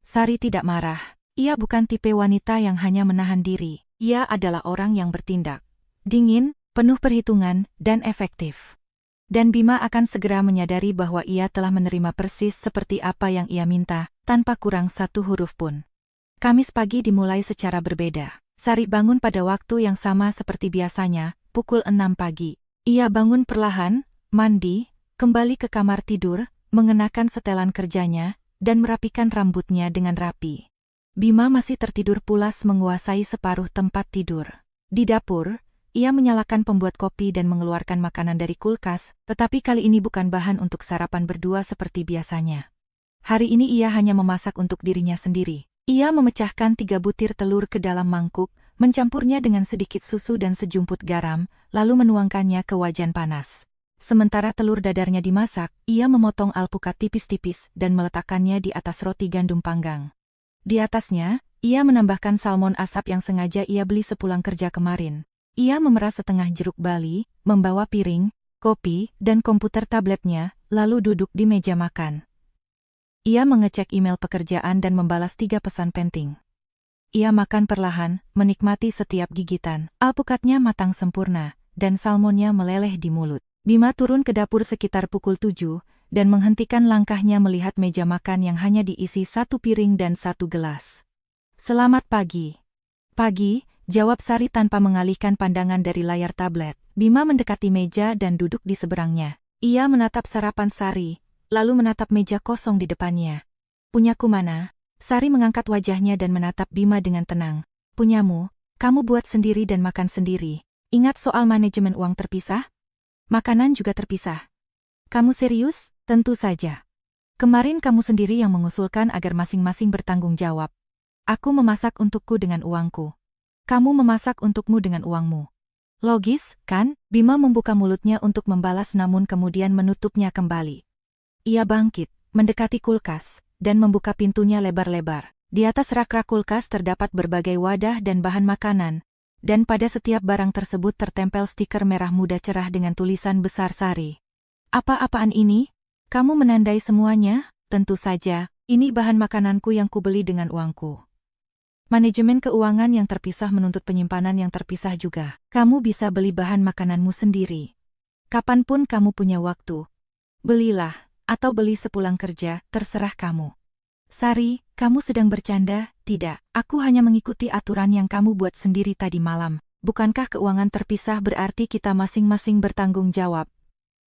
Sari tidak marah. Ia bukan tipe wanita yang hanya menahan diri. Ia adalah orang yang bertindak. Dingin, penuh perhitungan, dan efektif. Dan Bima akan segera menyadari bahwa ia telah menerima persis seperti apa yang ia minta, tanpa kurang satu huruf pun. Kamis pagi dimulai secara berbeda. Sari bangun pada waktu yang sama seperti biasanya, pukul 6 pagi. Ia bangun perlahan, mandi, kembali ke kamar tidur, mengenakan setelan kerjanya, dan merapikan rambutnya dengan rapi. Bima masih tertidur pulas menguasai separuh tempat tidur. Di dapur, ia menyalakan pembuat kopi dan mengeluarkan makanan dari kulkas, tetapi kali ini bukan bahan untuk sarapan berdua seperti biasanya. Hari ini ia hanya memasak untuk dirinya sendiri. Ia memecahkan 3 butir telur ke dalam mangkuk, mencampurnya dengan sedikit susu dan sejumput garam, lalu menuangkannya ke wajan panas. Sementara telur dadarnya dimasak, ia memotong alpukat tipis-tipis dan meletakkannya di atas roti gandum panggang. Di atasnya, ia menambahkan salmon asap yang sengaja ia beli sepulang kerja kemarin. Ia memeras setengah jeruk bali, membawa piring, kopi, dan komputer tabletnya, lalu duduk di meja makan. Ia mengecek email pekerjaan dan membalas 3 pesan penting. Ia makan perlahan, menikmati setiap gigitan. Alpukatnya matang sempurna, dan salmonnya meleleh di mulut. Bima turun ke dapur sekitar pukul 7, dan menghentikan langkahnya melihat meja makan yang hanya diisi 1 piring dan 1 gelas. Selamat pagi. Pagi, jawab Sari tanpa mengalihkan pandangan dari layar tablet. Bima mendekati meja dan duduk di seberangnya. Ia menatap sarapan Sari, lalu menatap meja kosong di depannya. Punyaku mana? Sari mengangkat wajahnya dan menatap Bima dengan tenang. Punyamu, kamu buat sendiri dan makan sendiri. Ingat soal manajemen uang terpisah? Makanan juga terpisah. Kamu serius? Tentu saja. Kemarin kamu sendiri yang mengusulkan agar masing-masing bertanggung jawab. Aku memasak untukku dengan uangku. Kamu memasak untukmu dengan uangmu. Logis, kan? Bima membuka mulutnya untuk membalas namun kemudian menutupnya kembali. Ia bangkit, mendekati kulkas, dan membuka pintunya lebar-lebar. Di atas rak-rak kulkas terdapat berbagai wadah dan bahan makanan, dan pada setiap barang tersebut tertempel stiker merah muda cerah dengan tulisan besar Sari. Apa-apaan ini? Kamu menandai semuanya? Tentu saja, ini bahan makananku yang kubeli dengan uangku. Manajemen keuangan yang terpisah menuntut penyimpanan yang terpisah juga. Kamu bisa beli bahan makananmu sendiri. Kapanpun kamu punya waktu. Belilah. Atau beli sepulang kerja, terserah kamu. Sari, kamu sedang bercanda? Tidak, aku hanya mengikuti aturan yang kamu buat sendiri tadi malam. Bukankah keuangan terpisah berarti kita masing-masing bertanggung jawab?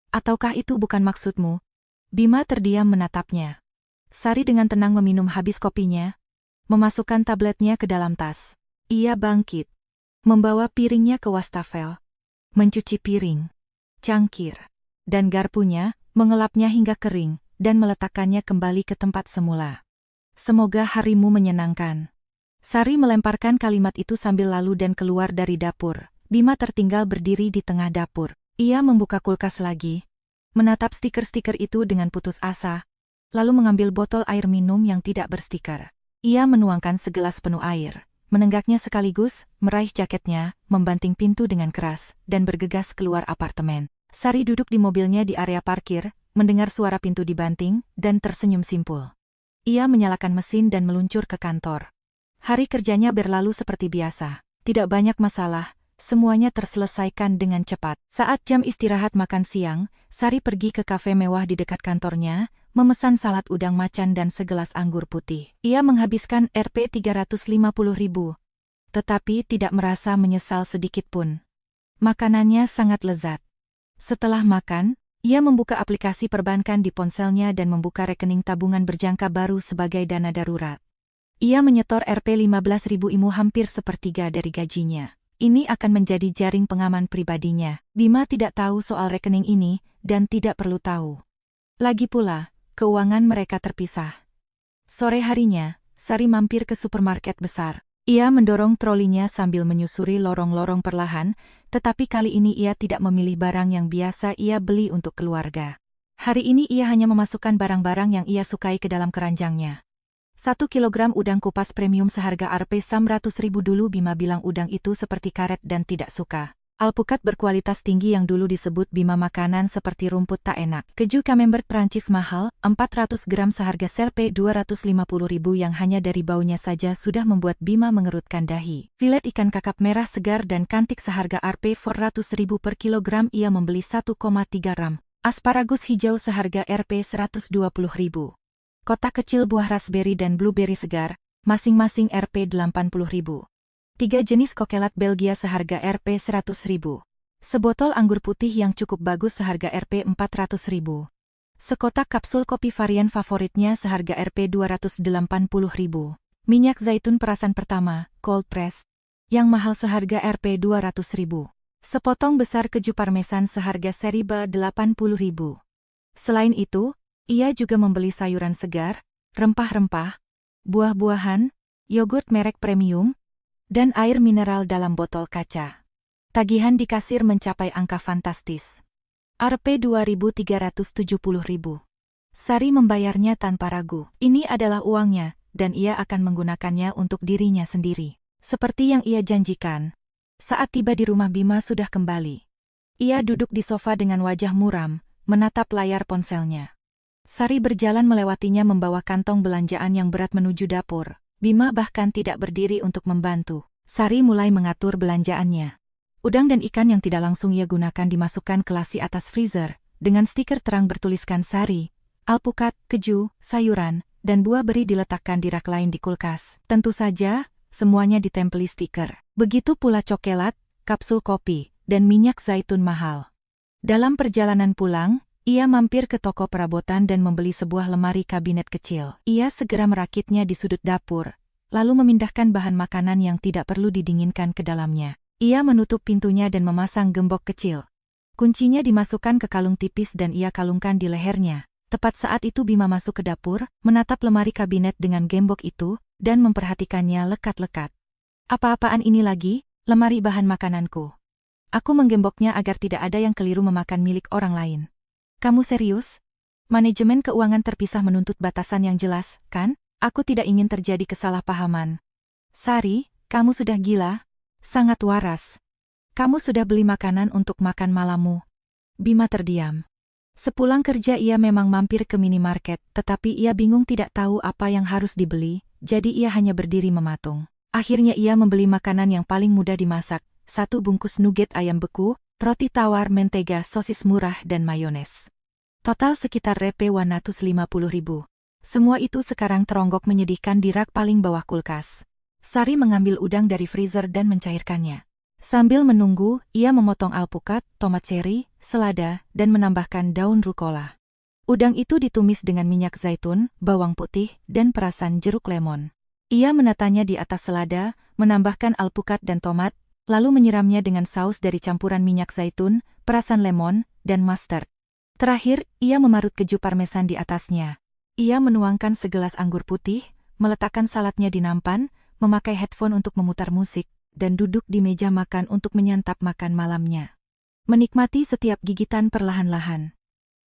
Ataukah itu bukan maksudmu? Bima terdiam menatapnya. Sari dengan tenang meminum habis kopinya, memasukkan tabletnya ke dalam tas. Ia bangkit, membawa piringnya ke wastafel, mencuci piring, cangkir, dan garpunya, mengelapnya hingga kering, dan meletakkannya kembali ke tempat semula. Semoga harimu menyenangkan. Sari melemparkan kalimat itu sambil lalu dan keluar dari dapur. Bima tertinggal berdiri di tengah dapur. Ia membuka kulkas lagi, menatap stiker-stiker itu dengan putus asa, lalu mengambil botol air minum yang tidak berstiker. Ia menuangkan segelas penuh air, menenggaknya sekaligus, meraih jaketnya, membanting pintu dengan keras, dan bergegas keluar apartemen. Sari duduk di mobilnya di area parkir, mendengar suara pintu dibanting, dan tersenyum simpul. Ia menyalakan mesin dan meluncur ke kantor. Hari kerjanya berlalu seperti biasa. Tidak banyak masalah, semuanya terselesaikan dengan cepat. Saat jam istirahat makan siang, Sari pergi ke kafe mewah di dekat kantornya, memesan salad udang macan dan segelas anggur putih. Ia menghabiskan Rp 350.000, tetapi tidak merasa menyesal sedikit pun. Makanannya sangat lezat. Setelah makan, ia membuka aplikasi perbankan di ponselnya dan membuka rekening tabungan berjangka baru sebagai dana darurat. Ia menyetor Rp 15.000 hampir sepertiga dari gajinya. Ini akan menjadi jaring pengaman pribadinya. Bima tidak tahu soal rekening ini, dan tidak perlu tahu. Lagi pula, keuangan mereka terpisah. Sore harinya, Sari mampir ke supermarket besar. Ia mendorong trolinya sambil menyusuri lorong-lorong perlahan, tetapi kali ini ia tidak memilih barang yang biasa ia beli untuk keluarga. Hari ini ia hanya memasukkan barang-barang yang ia sukai ke dalam keranjangnya. 1 kilogram udang kupas premium seharga Rp 100.000 dulu Bima bilang udang itu seperti karet dan tidak suka. Alpukat berkualitas tinggi yang dulu disebut Bima makanan seperti rumput tak enak. Keju Camembert Prancis mahal, 400 gram seharga Rp 250.000 yang hanya dari baunya saja sudah membuat Bima mengerutkan dahi. Filet ikan kakap merah segar dan kantik seharga Rp 400.000 per kilogram ia membeli 1,3 gram. Asparagus hijau seharga Rp 120.000. Kotak kecil buah raspberry dan blueberry segar, masing-masing Rp 80.000. 3 jenis kokelat Belgia seharga Rp 100.000. Sebotol anggur putih yang cukup bagus seharga Rp 400.000. Sekotak kapsul kopi varian favoritnya seharga Rp 280.000. Minyak zaitun perasan pertama, cold press, yang mahal seharga Rp 200.000. Sepotong besar keju parmesan seharga Seriba 80.000. Selain itu, ia juga membeli sayuran segar, rempah-rempah, buah-buahan, yogurt merek premium, dan air mineral dalam botol kaca. Tagihan di kasir mencapai angka fantastis. Rp 2.370.000. Sari membayarnya tanpa ragu. Ini adalah uangnya, dan ia akan menggunakannya untuk dirinya sendiri. Seperti yang ia janjikan. Saat tiba di rumah Bima sudah kembali. Ia duduk di sofa dengan wajah muram, menatap layar ponselnya. Sari berjalan melewatinya membawa kantong belanjaan yang berat menuju dapur. Bima bahkan tidak berdiri untuk membantu. Sari mulai mengatur belanjaannya. Udang dan ikan yang tidak langsung ia gunakan dimasukkan ke lasi atas freezer, dengan stiker terang bertuliskan Sari, alpukat, keju, sayuran, dan buah beri diletakkan di rak lain di kulkas. Tentu saja, semuanya ditempeli stiker. Begitu pula cokelat, kapsul kopi, dan minyak zaitun mahal. Dalam perjalanan pulang, ia mampir ke toko perabotan dan membeli sebuah lemari kabinet kecil. Ia segera merakitnya di sudut dapur, lalu memindahkan bahan makanan yang tidak perlu didinginkan ke dalamnya. Ia menutup pintunya dan memasang gembok kecil. Kuncinya dimasukkan ke kalung tipis dan ia kalungkan di lehernya. Tepat saat itu Bima masuk ke dapur, menatap lemari kabinet dengan gembok itu, dan memperhatikannya lekat-lekat. Apa-apaan ini lagi? Lemari bahan makananku. Aku menggemboknya agar tidak ada yang keliru memakan milik orang lain. Kamu serius? Manajemen keuangan terpisah menuntut batasan yang jelas, kan? Aku tidak ingin terjadi kesalahpahaman. Sari, kamu sudah gila? Sangat waras. Kamu sudah beli makanan untuk makan malammu. Bima terdiam. Sepulang kerja ia memang mampir ke minimarket, tetapi ia bingung tidak tahu apa yang harus dibeli, jadi ia hanya berdiri mematung. Akhirnya ia membeli makanan yang paling mudah dimasak, 1 bungkus nugget ayam beku, roti tawar mentega sosis murah dan mayones. Total sekitar Rp 150.000. Semua itu sekarang teronggok menyedihkan di rak paling bawah kulkas. Sari mengambil udang dari freezer dan mencairkannya. Sambil menunggu, ia memotong alpukat, tomat cherry, selada, dan menambahkan daun rucola. Udang itu ditumis dengan minyak zaitun, bawang putih, dan perasan jeruk lemon. Ia menatanya di atas selada, menambahkan alpukat dan tomat, lalu menyiramnya dengan saus dari campuran minyak zaitun, perasan lemon, dan mustard. Terakhir, ia memarut keju parmesan di atasnya. Ia menuangkan segelas anggur putih, meletakkan saladnya di nampan, memakai headphone untuk memutar musik, dan duduk di meja makan untuk menyantap makan malamnya. Menikmati setiap gigitan perlahan-lahan.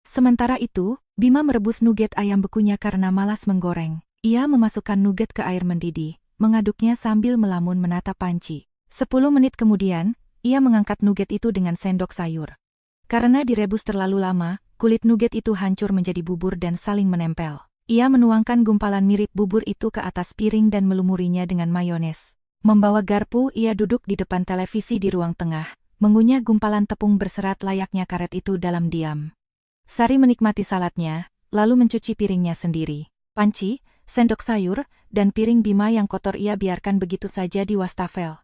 Sementara itu, Bima merebus nugget ayam bekunya karena malas menggoreng. Ia memasukkan nugget ke air mendidih, mengaduknya sambil melamun menatap panci. 10 menit kemudian, ia mengangkat nugget itu dengan sendok sayur. Karena direbus terlalu lama, kulit nugget itu hancur menjadi bubur dan saling menempel. Ia menuangkan gumpalan mirip bubur itu ke atas piring dan melumurinya dengan mayones. Membawa garpu, ia duduk di depan televisi di ruang tengah, mengunyah gumpalan tepung berserat layaknya karet itu dalam diam. Sari menikmati saladnya, lalu mencuci piringnya sendiri. Panci, sendok sayur, dan piring Bima yang kotor ia biarkan begitu saja di wastafel.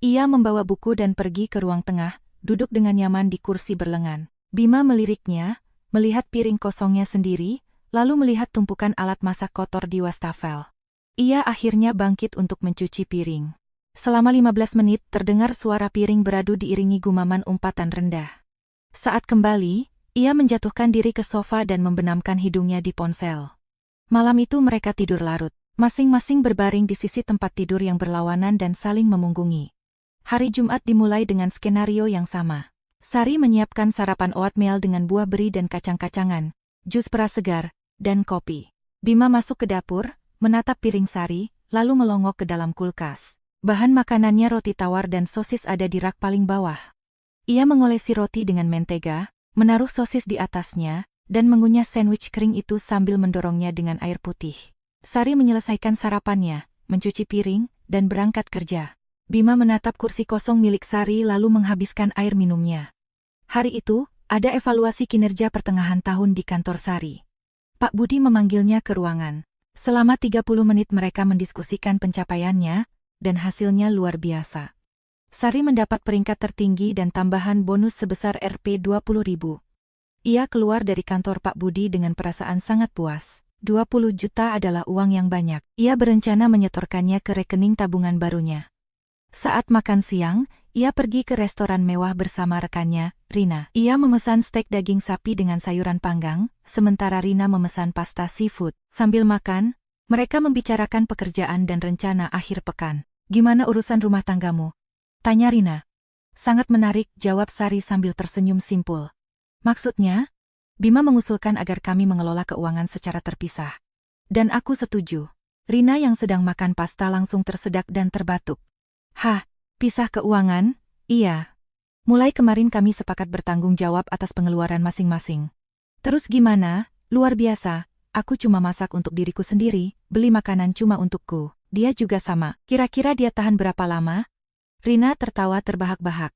Ia membawa buku dan pergi ke ruang tengah, duduk dengan nyaman di kursi berlengan. Bima meliriknya, melihat piring kosongnya sendiri, lalu melihat tumpukan alat masak kotor di wastafel. Ia akhirnya bangkit untuk mencuci piring. Selama 15 menit terdengar suara piring beradu diiringi gumaman umpatan rendah. Saat kembali, ia menjatuhkan diri ke sofa dan membenamkan hidungnya di ponsel. Malam itu mereka tidur larut, masing-masing berbaring di sisi tempat tidur yang berlawanan dan saling memunggungi. Hari Jumat dimulai dengan skenario yang sama. Sari menyiapkan sarapan oatmeal dengan buah beri dan kacang-kacangan, jus peras segar, dan kopi. Bima masuk ke dapur, menatap piring Sari, lalu melongok ke dalam kulkas. Bahan makanannya roti tawar dan sosis ada di rak paling bawah. Ia mengolesi roti dengan mentega, menaruh sosis di atasnya, dan mengunyah sandwich kering itu sambil mendorongnya dengan air putih. Sari menyelesaikan sarapannya, mencuci piring, dan berangkat kerja. Bima menatap kursi kosong milik Sari lalu menghabiskan air minumnya. Hari itu, ada evaluasi kinerja pertengahan tahun di kantor Sari. Pak Budi memanggilnya ke ruangan. Selama 30 menit mereka mendiskusikan pencapaiannya, dan hasilnya luar biasa. Sari mendapat peringkat tertinggi dan tambahan bonus sebesar Rp20.000. Ia keluar dari kantor Pak Budi dengan perasaan sangat puas. 20 juta adalah uang yang banyak. Ia berencana menyetorkannya ke rekening tabungan barunya. Saat makan siang, ia pergi ke restoran mewah bersama rekannya, Rina. Ia memesan steak daging sapi dengan sayuran panggang, sementara Rina memesan pasta seafood. Sambil makan, mereka membicarakan pekerjaan dan rencana akhir pekan. Gimana urusan rumah tanggamu? Tanya Rina. Sangat menarik, jawab Sari sambil tersenyum simpul. Maksudnya? Bima mengusulkan agar kami mengelola keuangan secara terpisah. Dan aku setuju. Rina yang sedang makan pasta langsung tersedak dan terbatuk. Hah, pisah keuangan? Iya. Mulai kemarin kami sepakat bertanggung jawab atas pengeluaran masing-masing. Terus gimana? Luar biasa, aku cuma masak untuk diriku sendiri, beli makanan cuma untukku. Dia juga sama. Kira-kira dia tahan berapa lama? Rina tertawa terbahak-bahak.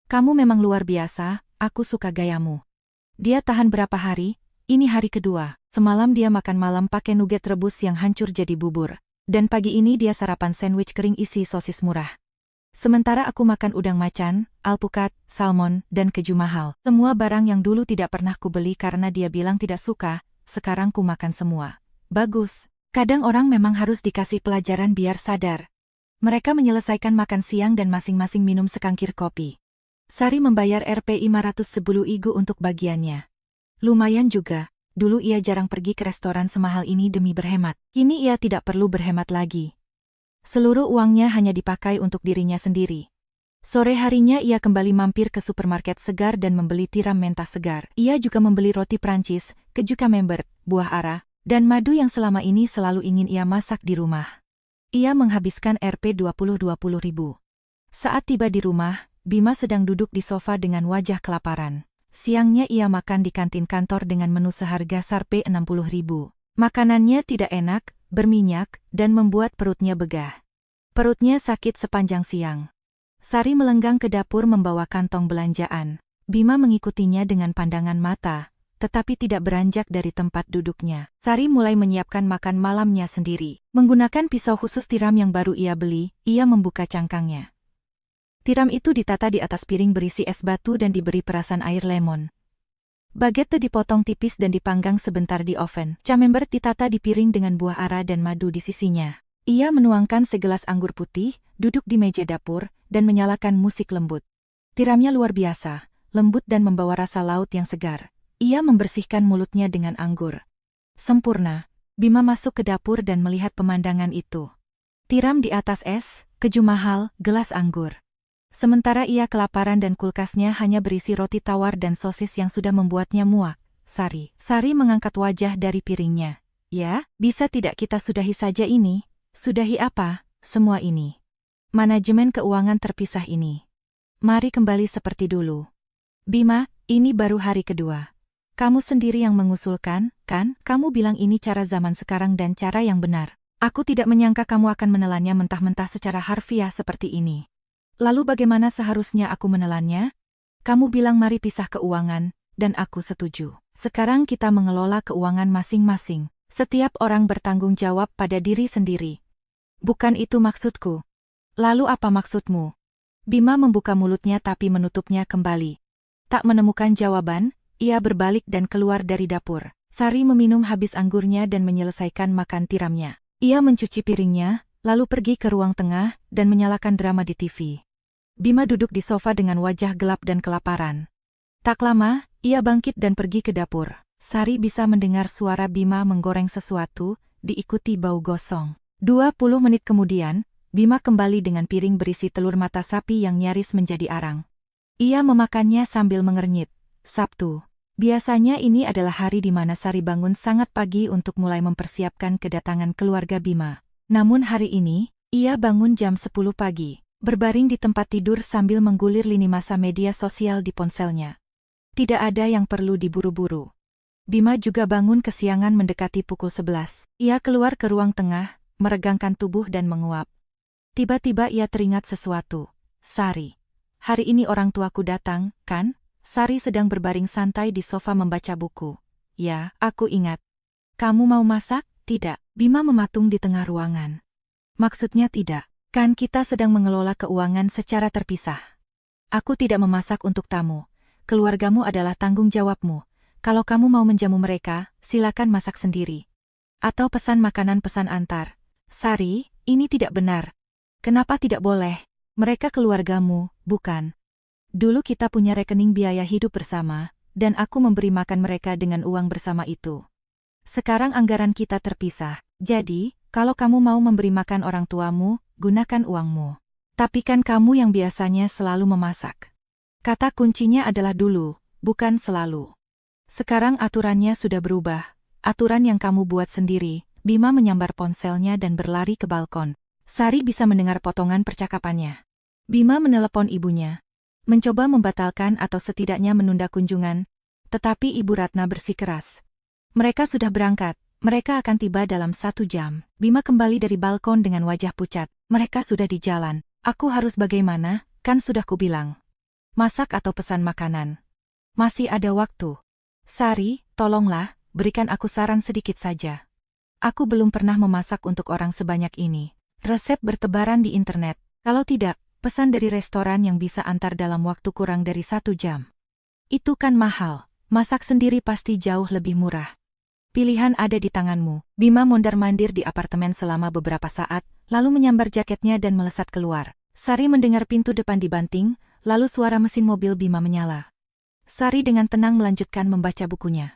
Kamu memang luar biasa, aku suka gayamu. Dia tahan berapa hari? Ini hari kedua. Semalam dia makan malam pakai nugget rebus yang hancur jadi bubur. Dan pagi ini dia sarapan sandwich kering isi sosis murah. Sementara aku makan udang macan, alpukat, salmon, dan keju mahal. Semua barang yang dulu tidak pernah kubeli karena dia bilang tidak suka, sekarang ku makan semua. Bagus. Kadang orang memang harus dikasih pelajaran biar sadar. Mereka menyelesaikan makan siang dan masing-masing minum sekangkir kopi. Sari membayar Rp510.000 untuk bagiannya. Lumayan juga, dulu ia jarang pergi ke restoran semahal ini demi berhemat. Kini ia tidak perlu berhemat lagi. Seluruh uangnya hanya dipakai untuk dirinya sendiri. Sore harinya ia kembali mampir ke supermarket segar dan membeli tiram mentah segar. Ia juga membeli roti Prancis, keju camembert, buah ara, dan madu yang selama ini selalu ingin ia masak di rumah. Ia menghabiskan Rp20.000. Saat tiba di rumah, Bima sedang duduk di sofa dengan wajah kelaparan. Siangnya ia makan di kantin kantor dengan menu seharga Rp60.000. Makanannya tidak enak, berminyak, dan membuat perutnya begah. Perutnya sakit sepanjang siang. Sari melenggang ke dapur membawa kantong belanjaan. Bima mengikutinya dengan pandangan mata, tetapi tidak beranjak dari tempat duduknya. Sari mulai menyiapkan makan malamnya sendiri. Menggunakan pisau khusus tiram yang baru ia beli, ia membuka cangkangnya. Tiram itu ditata di atas piring berisi es batu dan diberi perasan air lemon. Baguette dipotong tipis dan dipanggang sebentar di oven. Camembert ditata di piring dengan buah ara dan madu di sisinya. Ia menuangkan segelas anggur putih, duduk di meja dapur, dan menyalakan musik lembut. Tiramnya luar biasa, lembut dan membawa rasa laut yang segar. Ia membersihkan mulutnya dengan anggur. Sempurna. Bima masuk ke dapur dan melihat pemandangan itu. Tiram di atas es, keju mahal, gelas anggur. Sementara ia kelaparan dan kulkasnya hanya berisi roti tawar dan sosis yang sudah membuatnya muak. Sari mengangkat wajah dari piringnya. Ya, bisa tidak kita sudahi saja ini? Sudahi apa? Semua ini. Manajemen keuangan terpisah ini. Mari kembali seperti dulu. Bima, ini baru hari kedua. Kamu sendiri yang mengusulkan, kan? Kamu bilang ini cara zaman sekarang dan cara yang benar. Aku tidak menyangka kamu akan menelannya mentah-mentah secara harfiah seperti ini. Lalu bagaimana seharusnya aku menelannya? Kamu bilang mari pisah keuangan, dan aku setuju. Sekarang kita mengelola keuangan masing-masing. Setiap orang bertanggung jawab pada diri sendiri. Bukan itu maksudku. Lalu apa maksudmu? Bima membuka mulutnya tapi menutupnya kembali. Tak menemukan jawaban, ia berbalik dan keluar dari dapur. Sari meminum habis anggurnya dan menyelesaikan makan tiramnya. Ia mencuci piringnya, lalu pergi ke ruang tengah dan menyalakan drama di TV. Bima duduk di sofa dengan wajah gelap dan kelaparan. Tak lama, ia bangkit dan pergi ke dapur. Sari bisa mendengar suara Bima menggoreng sesuatu, diikuti bau gosong. 20 menit kemudian, Bima kembali dengan piring berisi telur mata sapi yang nyaris menjadi arang. Ia memakannya sambil mengernyit. Sabtu. Biasanya ini adalah hari di mana Sari bangun sangat pagi untuk mulai mempersiapkan kedatangan keluarga Bima. Namun hari ini, ia bangun jam 10 pagi, berbaring di tempat tidur sambil menggulir lini masa media sosial di ponselnya. Tidak ada yang perlu diburu-buru. Bima juga bangun kesiangan mendekati pukul 11. Ia keluar ke ruang tengah, meregangkan tubuh dan menguap. Tiba-tiba ia teringat sesuatu. Sari. Hari ini orang tuaku datang, kan? Sari sedang berbaring santai di sofa membaca buku. Ya, aku ingat. Kamu mau masak? Tidak. Bima mematung di tengah ruangan. Maksudnya tidak. Kan kita sedang mengelola keuangan secara terpisah. Aku tidak memasak untuk tamu. Keluargamu adalah tanggung jawabmu. Kalau kamu mau menjamu mereka, silakan masak sendiri. Atau pesan makanan pesan antar. Sari, ini tidak benar. Kenapa tidak boleh? Mereka keluargamu, bukan? Dulu kita punya rekening biaya hidup bersama, dan aku memberi makan mereka dengan uang bersama itu. Sekarang anggaran kita terpisah, jadi, kalau kamu mau memberi makan orang tuamu, gunakan uangmu. Tapi kan kamu yang biasanya selalu memasak. Kata kuncinya adalah dulu, bukan selalu. Sekarang aturannya sudah berubah, aturan yang kamu buat sendiri. Bima menyambar ponselnya dan berlari ke balkon. Sari bisa mendengar potongan percakapannya. Bima menelepon ibunya. Mencoba membatalkan atau setidaknya menunda kunjungan, tetapi Ibu Ratna bersikeras. Mereka sudah berangkat, mereka akan tiba dalam 1 jam. Bima kembali dari balkon dengan wajah pucat. Mereka sudah di jalan. Aku harus bagaimana, kan sudah kubilang. Masak atau pesan makanan? Masih ada waktu. Sari, tolonglah, berikan aku saran sedikit saja. Aku belum pernah memasak untuk orang sebanyak ini. Resep bertebaran di internet. Kalau tidak, pesan dari restoran yang bisa antar dalam waktu kurang dari 1 jam. Itu kan mahal, masak sendiri pasti jauh lebih murah. Pilihan ada di tanganmu. Bima mondar-mandir di apartemen selama beberapa saat, lalu menyambar jaketnya dan melesat keluar. Sari mendengar pintu depan dibanting, lalu suara mesin mobil Bima menyala. Sari dengan tenang melanjutkan membaca bukunya.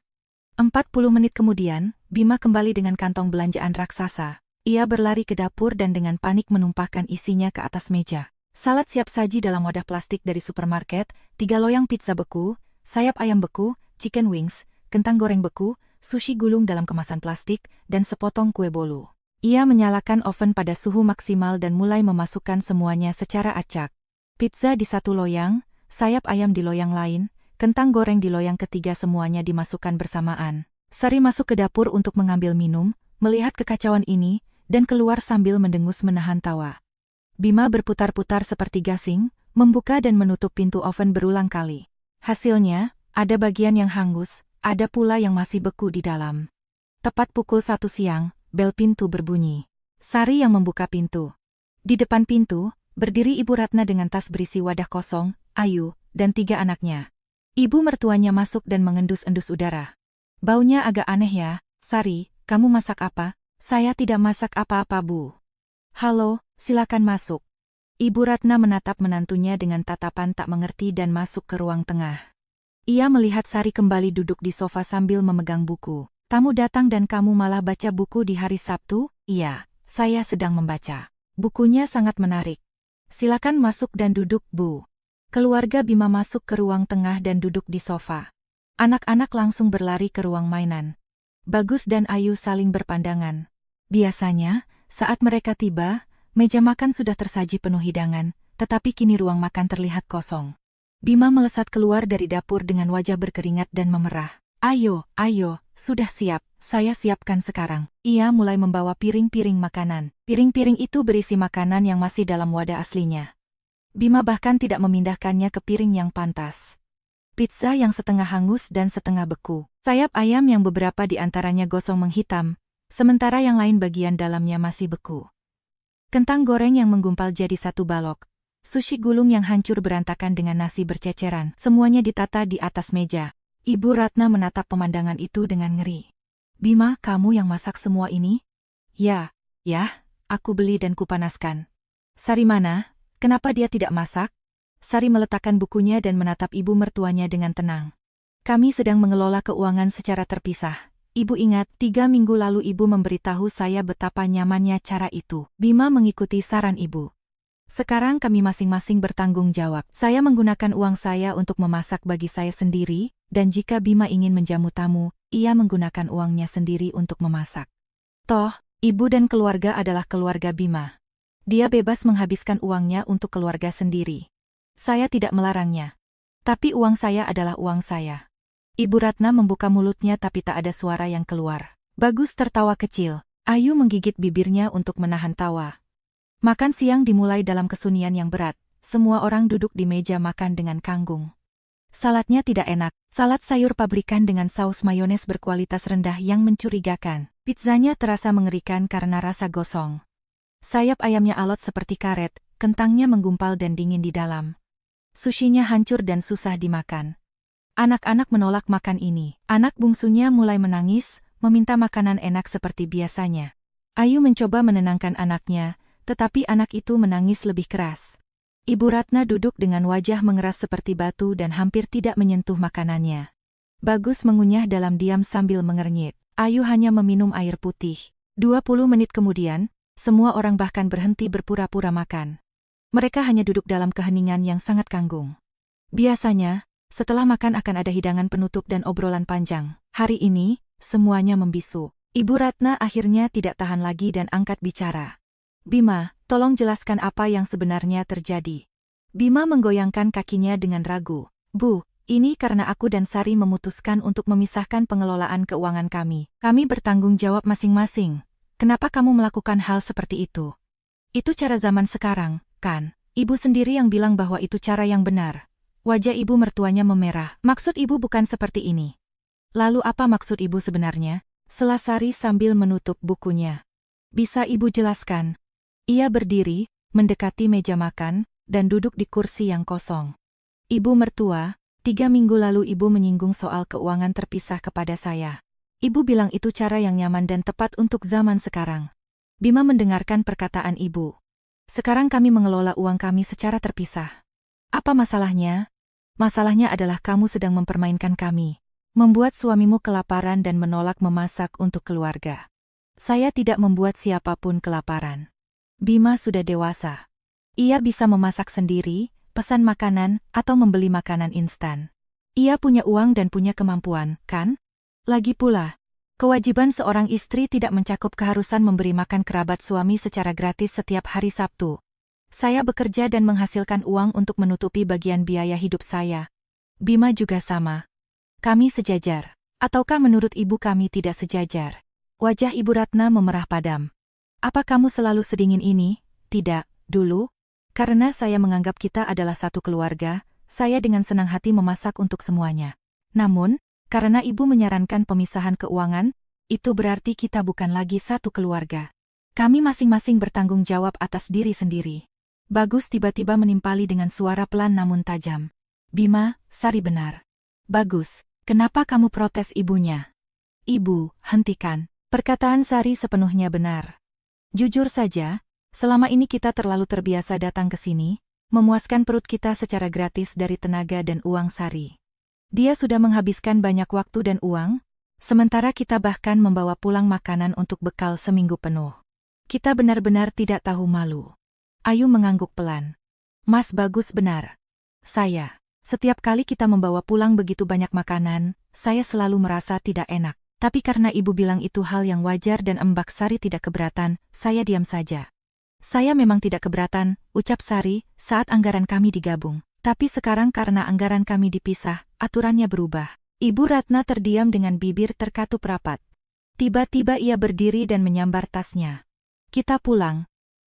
40 menit kemudian, Bima kembali dengan kantong belanjaan raksasa. Ia berlari ke dapur dan dengan panik menumpahkan isinya ke atas meja. Salad siap saji dalam wadah plastik dari supermarket, 3 loyang pizza beku, sayap ayam beku, chicken wings, kentang goreng beku, sushi gulung dalam kemasan plastik, dan sepotong kue bolu. Ia menyalakan oven pada suhu maksimal dan mulai memasukkan semuanya secara acak. Pizza di 1 loyang, sayap ayam di loyang lain, kentang goreng di loyang ketiga semuanya dimasukkan bersamaan. Sari masuk ke dapur untuk mengambil minum, melihat kekacauan ini, dan keluar sambil mendengus menahan tawa. Bima berputar-putar seperti gasing, membuka dan menutup pintu oven berulang kali. Hasilnya, ada bagian yang hangus, ada pula yang masih beku di dalam. Tepat pukul 1 siang, bel pintu berbunyi. Sari yang membuka pintu. Di depan pintu, berdiri Ibu Ratna dengan tas berisi wadah kosong, Ayu, dan 3 anaknya. Ibu mertuanya masuk dan mengendus-endus udara. Baunya agak aneh ya, Sari, kamu masak apa? Saya tidak masak apa-apa, Bu. Halo, silakan masuk. Ibu Ratna menatap menantunya dengan tatapan tak mengerti dan masuk ke ruang tengah. Ia melihat Sari kembali duduk di sofa sambil memegang buku. Tamu datang dan kamu malah baca buku di hari Sabtu? Iya, saya sedang membaca. Bukunya sangat menarik. Silakan masuk dan duduk, Bu. Keluarga Bima masuk ke ruang tengah dan duduk di sofa. Anak-anak langsung berlari ke ruang mainan. Bagus dan Ayu saling berpandangan. Biasanya, saat mereka tiba, meja makan sudah tersaji penuh hidangan, tetapi kini ruang makan terlihat kosong. Bima melesat keluar dari dapur dengan wajah berkeringat dan memerah. Ayo, sudah siap, saya siapkan sekarang. Ia mulai membawa piring-piring makanan. Piring-piring itu berisi makanan yang masih dalam wadah aslinya. Bima bahkan tidak memindahkannya ke piring yang pantas. Pizza yang setengah hangus dan setengah beku. Sayap ayam yang beberapa di antaranya gosong menghitam, sementara yang lain bagian dalamnya masih beku. Kentang goreng yang menggumpal jadi satu balok. Sushi gulung yang hancur berantakan dengan nasi berceceran. Semuanya ditata di atas meja. Ibu Ratna menatap pemandangan itu dengan ngeri. Bima, kamu yang masak semua ini? Ya, aku beli dan kupanaskan. Sari mana? Kenapa dia tidak masak? Sari meletakkan bukunya dan menatap ibu mertuanya dengan tenang. Kami sedang mengelola keuangan secara terpisah. Ibu ingat, 3 minggu lalu ibu memberitahu saya betapa nyamannya cara itu. Bima mengikuti saran ibu. Sekarang kami masing-masing bertanggung jawab. Saya menggunakan uang saya untuk memasak bagi saya sendiri, dan jika Bima ingin menjamu tamu, ia menggunakan uangnya sendiri untuk memasak. Toh, ibu dan keluarga adalah keluarga Bima. Dia bebas menghabiskan uangnya untuk keluarga sendiri. Saya tidak melarangnya. Tapi uang saya adalah uang saya. Ibu Ratna membuka mulutnya tapi tak ada suara yang keluar. Bagus tertawa kecil. Ayu menggigit bibirnya untuk menahan tawa. Makan siang dimulai dalam kesunyian yang berat. Semua orang duduk di meja makan dengan kanggung. Saladnya tidak enak. Salad sayur pabrikan dengan saus mayones berkualitas rendah yang mencurigakan. Pizzanya terasa mengerikan karena rasa gosong. Sayap ayamnya alot seperti karet, kentangnya menggumpal dan dingin di dalam. Sushinya hancur dan susah dimakan. Anak-anak menolak makan ini. Anak bungsunya mulai menangis, meminta makanan enak seperti biasanya. Ayu mencoba menenangkan anaknya, tetapi anak itu menangis lebih keras. Ibu Ratna duduk dengan wajah mengeras seperti batu dan hampir tidak menyentuh makanannya. Bagus mengunyah dalam diam sambil mengernyit. Ayu hanya meminum air putih. 20 menit kemudian, semua orang bahkan berhenti berpura-pura makan. Mereka hanya duduk dalam keheningan yang sangat kanggung. Biasanya, setelah makan akan ada hidangan penutup dan obrolan panjang. Hari ini, semuanya membisu. Ibu Ratna akhirnya tidak tahan lagi dan angkat bicara. Bima, tolong jelaskan apa yang sebenarnya terjadi. Bima menggoyangkan kakinya dengan ragu. Bu, ini karena aku dan Sari memutuskan untuk memisahkan pengelolaan keuangan kami. Kami bertanggung jawab masing-masing. Kenapa kamu melakukan hal seperti itu? Itu cara zaman sekarang, kan? Ibu sendiri yang bilang bahwa itu cara yang benar. Wajah ibu mertuanya memerah. Maksud ibu bukan seperti ini. Lalu apa maksud ibu sebenarnya? Sela Sari sambil menutup bukunya. Bisa ibu jelaskan? Ia berdiri, mendekati meja makan, dan duduk di kursi yang kosong. Ibu mertua, 3 minggu lalu ibu menyinggung soal keuangan terpisah kepada saya. Ibu bilang itu cara yang nyaman dan tepat untuk zaman sekarang. Bima mendengarkan perkataan ibu. Sekarang kami mengelola uang kami secara terpisah. Apa masalahnya? Masalahnya adalah kamu sedang mempermainkan kami. Membuat suamimu kelaparan dan menolak memasak untuk keluarga. Saya tidak membuat siapapun kelaparan. Bima sudah dewasa. Ia bisa memasak sendiri, pesan makanan, atau membeli makanan instan. Ia punya uang dan punya kemampuan, kan? Lagi pula, kewajiban seorang istri tidak mencakup keharusan memberi makan kerabat suami secara gratis setiap hari Sabtu. Saya bekerja dan menghasilkan uang untuk menutupi bagian biaya hidup saya. Bima juga sama. Kami sejajar. Ataukah menurut ibu kami tidak sejajar? Wajah Ibu Ratna memerah padam. Apa kamu selalu sedingin ini? Tidak, dulu. Karena saya menganggap kita adalah satu keluarga, saya dengan senang hati memasak untuk semuanya. Namun, karena ibu menyarankan pemisahan keuangan, itu berarti kita bukan lagi satu keluarga. Kami masing-masing bertanggung jawab atas diri sendiri. Bagus tiba-tiba menimpali dengan suara pelan namun tajam. Bima, Sari benar. Bagus, kenapa kamu protes ibunya? Ibu, hentikan. Perkataan Sari sepenuhnya benar. Jujur saja, selama ini kita terlalu terbiasa datang ke sini, memuaskan perut kita secara gratis dari tenaga dan uang Sari. Dia sudah menghabiskan banyak waktu dan uang, sementara kita bahkan membawa pulang makanan untuk bekal seminggu penuh. Kita benar-benar tidak tahu malu. Ayu mengangguk pelan. Mas Bagus benar. Setiap kali kita membawa pulang begitu banyak makanan, saya selalu merasa tidak enak. Tapi karena ibu bilang itu hal yang wajar dan Mbak Sari tidak keberatan, saya diam saja. Saya memang tidak keberatan, ucap Sari, saat anggaran kami digabung. Tapi sekarang karena anggaran kami dipisah, aturannya berubah. Ibu Ratna terdiam dengan bibir terkatup rapat. Tiba-tiba ia berdiri dan menyambar tasnya. Kita pulang.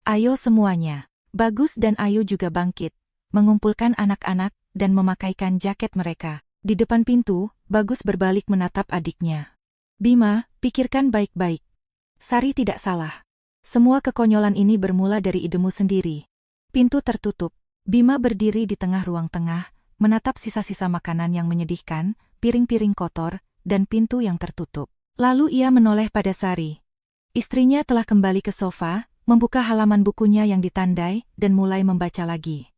Ayo semuanya. Bagus dan Ayu juga bangkit, mengumpulkan anak-anak dan memakaikan jaket mereka. Di depan pintu, Bagus berbalik menatap adiknya. Bima, pikirkan baik-baik. Sari tidak salah. Semua kekonyolan ini bermula dari idemu sendiri. Pintu tertutup. Bima berdiri di tengah ruang tengah, menatap sisa-sisa makanan yang menyedihkan, piring-piring kotor, dan pintu yang tertutup. Lalu ia menoleh pada Sari. Istrinya telah kembali ke sofa, membuka halaman bukunya yang ditandai, dan mulai membaca lagi.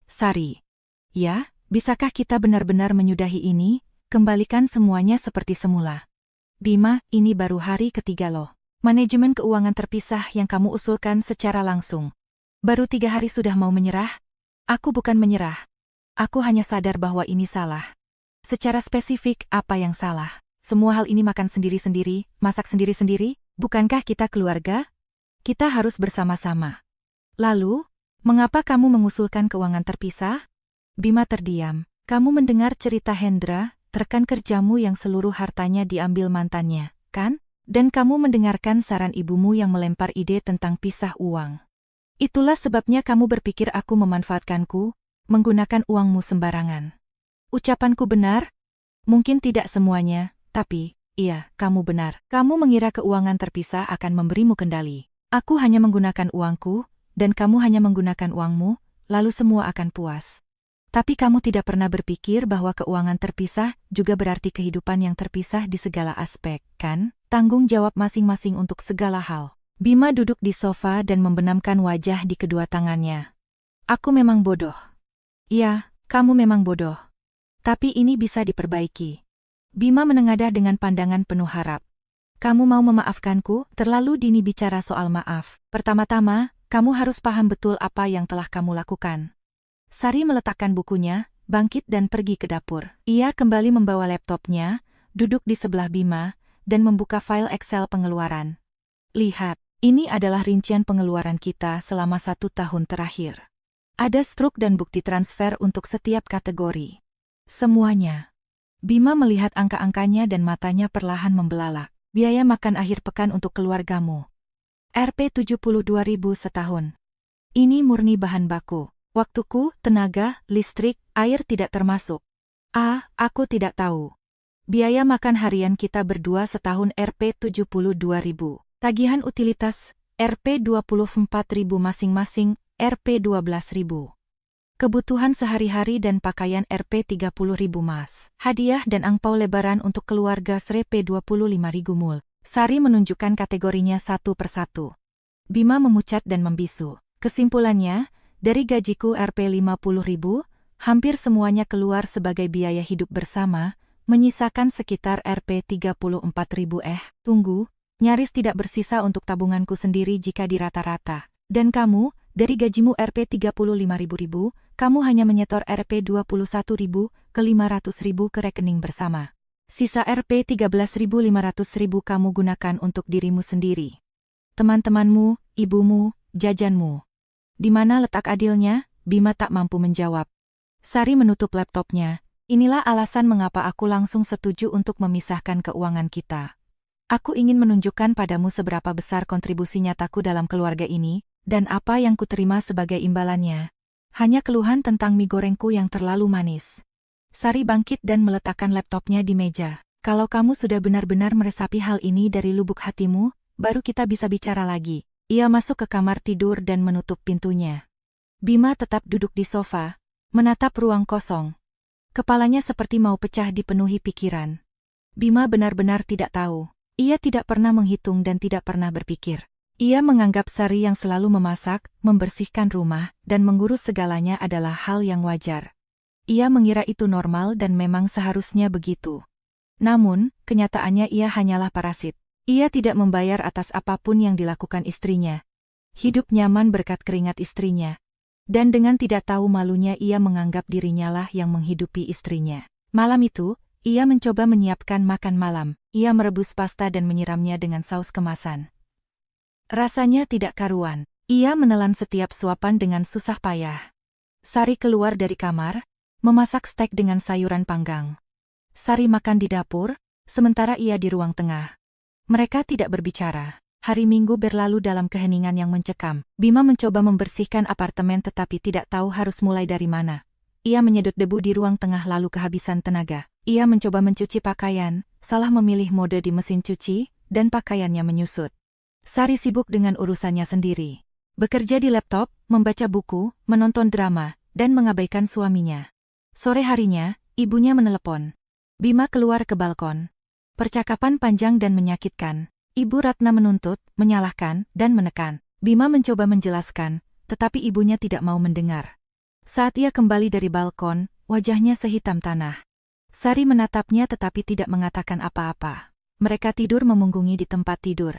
Sari. Ya, bisakah kita benar-benar menyudahi ini? Kembalikan semuanya seperti semula. Bima, ini baru hari ketiga loh. Manajemen keuangan terpisah yang kamu usulkan secara langsung. Baru 3 hari sudah mau menyerah? Aku bukan menyerah. Aku hanya sadar bahwa ini salah. Secara spesifik, apa yang salah? Semua hal ini makan sendiri-sendiri, masak sendiri-sendiri, bukankah kita keluarga? Kita harus bersama-sama. Lalu, mengapa kamu mengusulkan keuangan terpisah? Bima terdiam. Kamu mendengar cerita Hendra, rekan kerjamu yang seluruh hartanya diambil mantannya, kan? Dan kamu mendengarkan saran ibumu yang melempar ide tentang pisah uang. Itulah sebabnya kamu berpikir aku memanfaatkanku, menggunakan uangmu sembarangan. Ucapanku benar? Mungkin tidak semuanya, tapi, iya, kamu benar. Kamu mengira keuangan terpisah akan memberimu kendali. Aku hanya menggunakan uangku, dan kamu hanya menggunakan uangmu, lalu semua akan puas. Tapi kamu tidak pernah berpikir bahwa keuangan terpisah juga berarti kehidupan yang terpisah di segala aspek, kan? Tanggung jawab masing-masing untuk segala hal. Bima duduk di sofa dan membenamkan wajah di kedua tangannya. Aku memang bodoh. Iya, kamu memang bodoh. Tapi ini bisa diperbaiki. Bima menengadah dengan pandangan penuh harap. Kamu mau memaafkanku? Terlalu dini bicara soal maaf. Pertama-tama, kamu harus paham betul apa yang telah kamu lakukan. Sari meletakkan bukunya, bangkit dan pergi ke dapur. Ia kembali membawa laptopnya, duduk di sebelah Bima, dan membuka file Excel pengeluaran. Lihat, ini adalah rincian pengeluaran kita selama 1 tahun terakhir. Ada struk dan bukti transfer untuk setiap kategori. Semuanya. Bima melihat angka-angkanya dan matanya perlahan membelalak. Biaya makan akhir pekan untuk keluargamu. Rp72.000 setahun. Ini murni bahan baku. Waktuku, tenaga, listrik, air tidak termasuk. Aku tidak tahu. Biaya makan harian kita berdua setahun Rp72.000. Tagihan utilitas, Rp24.000 masing-masing, Rp12.000. Kebutuhan sehari-hari dan pakaian Rp30.000 mas. Hadiah dan angpau lebaran untuk keluarga Rp25.000 mul. Sari menunjukkan kategorinya satu persatu. Bima memucat dan membisu. Kesimpulannya, dari gajiku Rp50.000, hampir semuanya keluar sebagai biaya hidup bersama, menyisakan sekitar Rp34.000. Tunggu, nyaris tidak bersisa untuk tabunganku sendiri jika dirata-rata. Dan kamu, dari gajimu Rp35.000, kamu hanya menyetor Rp21.000 ke 500.000 ke rekening bersama. Sisa Rp13.500.000 kamu gunakan untuk dirimu sendiri. Teman-temanmu, ibumu, jajanmu. Di mana letak adilnya? Bima tak mampu menjawab. Sari menutup laptopnya. Inilah alasan mengapa aku langsung setuju untuk memisahkan keuangan kita. Aku ingin menunjukkan padamu seberapa besar kontribusi nyataku dalam keluarga ini, dan apa yang kuterima sebagai imbalannya. Hanya keluhan tentang mie gorengku yang terlalu manis. Sari bangkit dan meletakkan laptopnya di meja. Kalau kamu sudah benar-benar meresapi hal ini dari lubuk hatimu, baru kita bisa bicara lagi. Ia masuk ke kamar tidur dan menutup pintunya. Bima tetap duduk di sofa, menatap ruang kosong. Kepalanya seperti mau pecah dipenuhi pikiran. Bima benar-benar tidak tahu. Ia tidak pernah menghitung dan tidak pernah berpikir. Ia menganggap Sari yang selalu memasak, membersihkan rumah, dan mengurus segalanya adalah hal yang wajar. Ia mengira itu normal dan memang seharusnya begitu. Namun, kenyataannya ia hanyalah parasit. Ia tidak membayar atas apapun yang dilakukan istrinya. Hidup nyaman berkat keringat istrinya. Dan dengan tidak tahu malunya ia menganggap dirinya lah yang menghidupi istrinya. Malam itu, ia mencoba menyiapkan makan malam. Ia merebus pasta dan menyiramnya dengan saus kemasan. Rasanya tidak karuan. Ia menelan setiap suapan dengan susah payah. Sari keluar dari kamar, memasak stek dengan sayuran panggang. Sari makan di dapur, sementara ia di ruang tengah. Mereka tidak berbicara. Hari Minggu berlalu dalam keheningan yang mencekam. Bima mencoba membersihkan apartemen tetapi tidak tahu harus mulai dari mana. Ia menyedot debu di ruang tengah lalu kehabisan tenaga. Ia mencoba mencuci pakaian, salah memilih mode di mesin cuci, dan pakaiannya menyusut. Sari sibuk dengan urusannya sendiri. Bekerja di laptop, membaca buku, menonton drama, dan mengabaikan suaminya. Sore harinya, ibunya menelepon. Bima keluar ke balkon. Percakapan panjang dan menyakitkan. Ibu Ratna menuntut, menyalahkan, dan menekan. Bima mencoba menjelaskan, tetapi ibunya tidak mau mendengar. Saat ia kembali dari balkon, wajahnya sehitam tanah. Sari menatapnya tetapi tidak mengatakan apa-apa. Mereka tidur memunggungi di tempat tidur.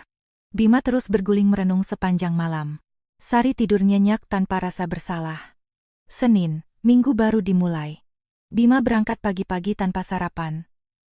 Bima terus berguling merenung sepanjang malam. Sari tidur nyenyak tanpa rasa bersalah. Senin, Minggu baru dimulai. Bima berangkat pagi-pagi tanpa sarapan.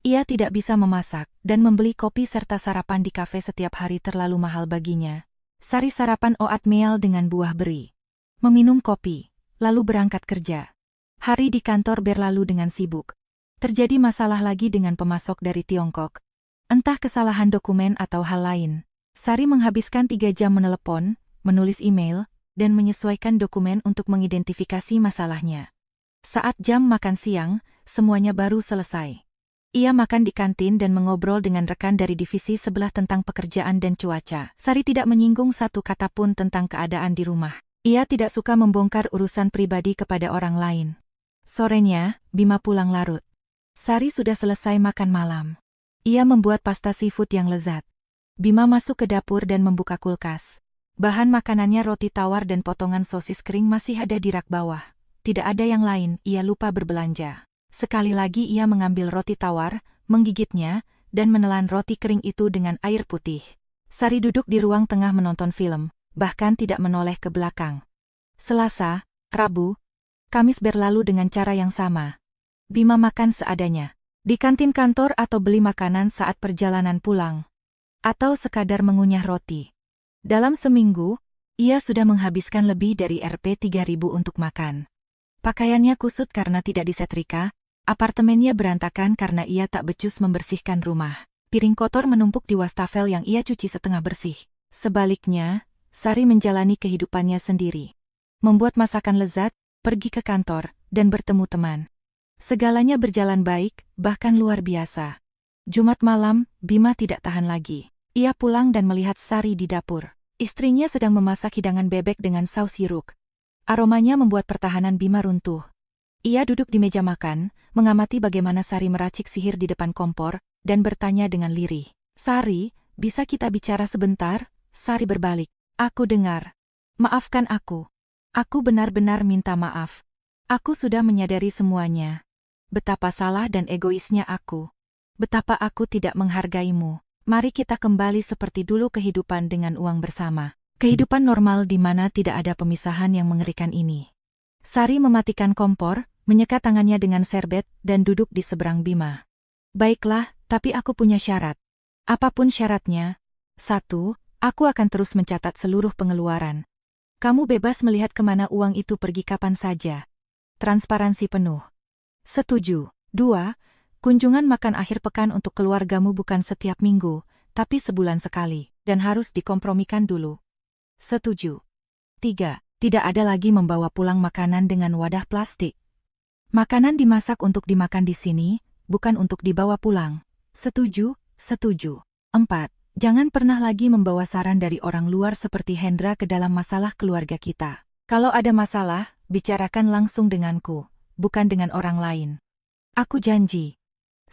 Ia tidak bisa memasak, dan membeli kopi serta sarapan di kafe setiap hari terlalu mahal baginya. Sari sarapan oatmeal dengan buah beri. Meminum kopi, lalu berangkat kerja. Hari di kantor berlalu dengan sibuk. Terjadi masalah lagi dengan pemasok dari Tiongkok. Entah kesalahan dokumen atau hal lain. Sari menghabiskan 3 jam menelepon, menulis email, dan menyesuaikan dokumen untuk mengidentifikasi masalahnya. Saat jam makan siang, semuanya baru selesai. Ia makan di kantin dan mengobrol dengan rekan dari divisi sebelah tentang pekerjaan dan cuaca. Sari tidak menyinggung satu kata pun tentang keadaan di rumah. Ia tidak suka membongkar urusan pribadi kepada orang lain. Sorenya, Bima pulang larut. Sari sudah selesai makan malam. Ia membuat pasta seafood yang lezat. Bima masuk ke dapur dan membuka kulkas. Bahan makanannya roti tawar dan potongan sosis kering masih ada di rak bawah. Tidak ada yang lain, ia lupa berbelanja. Sekali lagi ia mengambil roti tawar, menggigitnya, dan menelan roti kering itu dengan air putih. Sari duduk di ruang tengah menonton film, bahkan tidak menoleh ke belakang. Selasa, Rabu, Kamis berlalu dengan cara yang sama. Bima makan seadanya. Di kantin kantor atau beli makanan saat perjalanan pulang. Atau sekadar mengunyah roti. Dalam seminggu, ia sudah menghabiskan lebih dari Rp3.000 untuk makan. Pakaiannya kusut karena tidak disetrika. Apartemennya berantakan karena ia tak becus membersihkan rumah. Piring kotor menumpuk di wastafel yang ia cuci setengah bersih. Sebaliknya, Sari menjalani kehidupannya sendiri. Membuat masakan lezat, pergi ke kantor, dan bertemu teman. Segalanya berjalan baik, bahkan luar biasa. Jumat malam, Bima tidak tahan lagi. Ia pulang dan melihat Sari di dapur. Istrinya sedang memasak hidangan bebek dengan saus yeruk. Aromanya membuat pertahanan Bima runtuh. Ia duduk di meja makan, mengamati bagaimana Sari meracik sihir di depan kompor, dan bertanya dengan lirih. Sari, bisa kita bicara sebentar? Sari berbalik. Aku dengar. Maafkan aku. Aku benar-benar minta maaf. Aku sudah menyadari semuanya. Betapa salah dan egoisnya aku. Betapa aku tidak menghargaimu. Mari kita kembali seperti dulu kehidupan dengan uang bersama. Kehidupan normal di mana tidak ada pemisahan yang mengerikan ini. Sari mematikan kompor, menyekat tangannya dengan serbet, dan duduk di seberang Bima. Baiklah, tapi aku punya syarat. Apapun syaratnya. 1. Aku akan terus mencatat seluruh pengeluaran. Kamu bebas melihat kemana uang itu pergi kapan saja. Transparansi penuh. Setuju. 2. Kunjungan makan akhir pekan untuk keluargamu bukan setiap minggu, tapi sebulan sekali, dan harus dikompromikan dulu. Setuju. 3. Tidak ada lagi membawa pulang makanan dengan wadah plastik. Makanan dimasak untuk dimakan di sini, bukan untuk dibawa pulang. Setuju, setuju. 4. Jangan pernah lagi membawa saran dari orang luar seperti Hendra ke dalam masalah keluarga kita. Kalau ada masalah, bicarakan langsung denganku, bukan dengan orang lain. Aku janji.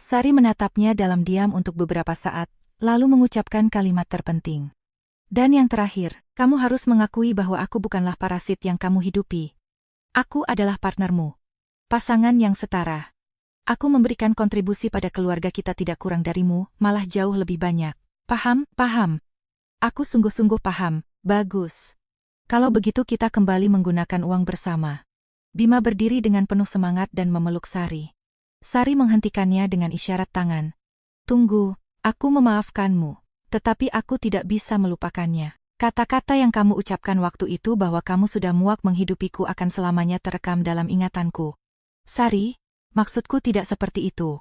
Sari menatapnya dalam diam untuk beberapa saat, lalu mengucapkan kalimat terpenting. Dan yang terakhir, kamu harus mengakui bahwa aku bukanlah parasit yang kamu hidupi. Aku adalah partnermu. Pasangan yang setara. Aku memberikan kontribusi pada keluarga kita tidak kurang darimu, malah jauh lebih banyak. Paham? Paham. Aku sungguh-sungguh paham. Bagus. Kalau begitu kita kembali menggunakan uang bersama. Bima berdiri dengan penuh semangat dan memeluk Sari. Sari menghentikannya dengan isyarat tangan. Tunggu, aku memaafkanmu. Tetapi aku tidak bisa melupakannya. Kata-kata yang kamu ucapkan waktu itu bahwa kamu sudah muak menghidupiku akan selamanya terekam dalam ingatanku. Sari, maksudku tidak seperti itu.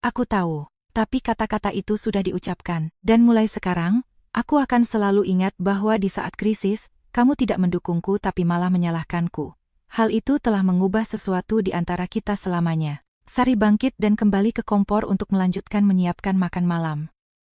Aku tahu, tapi kata-kata itu sudah diucapkan. Dan mulai sekarang, aku akan selalu ingat bahwa di saat krisis, kamu tidak mendukungku tapi malah menyalahkanku. Hal itu telah mengubah sesuatu di antara kita selamanya. Sari bangkit dan kembali ke kompor untuk melanjutkan menyiapkan makan malam.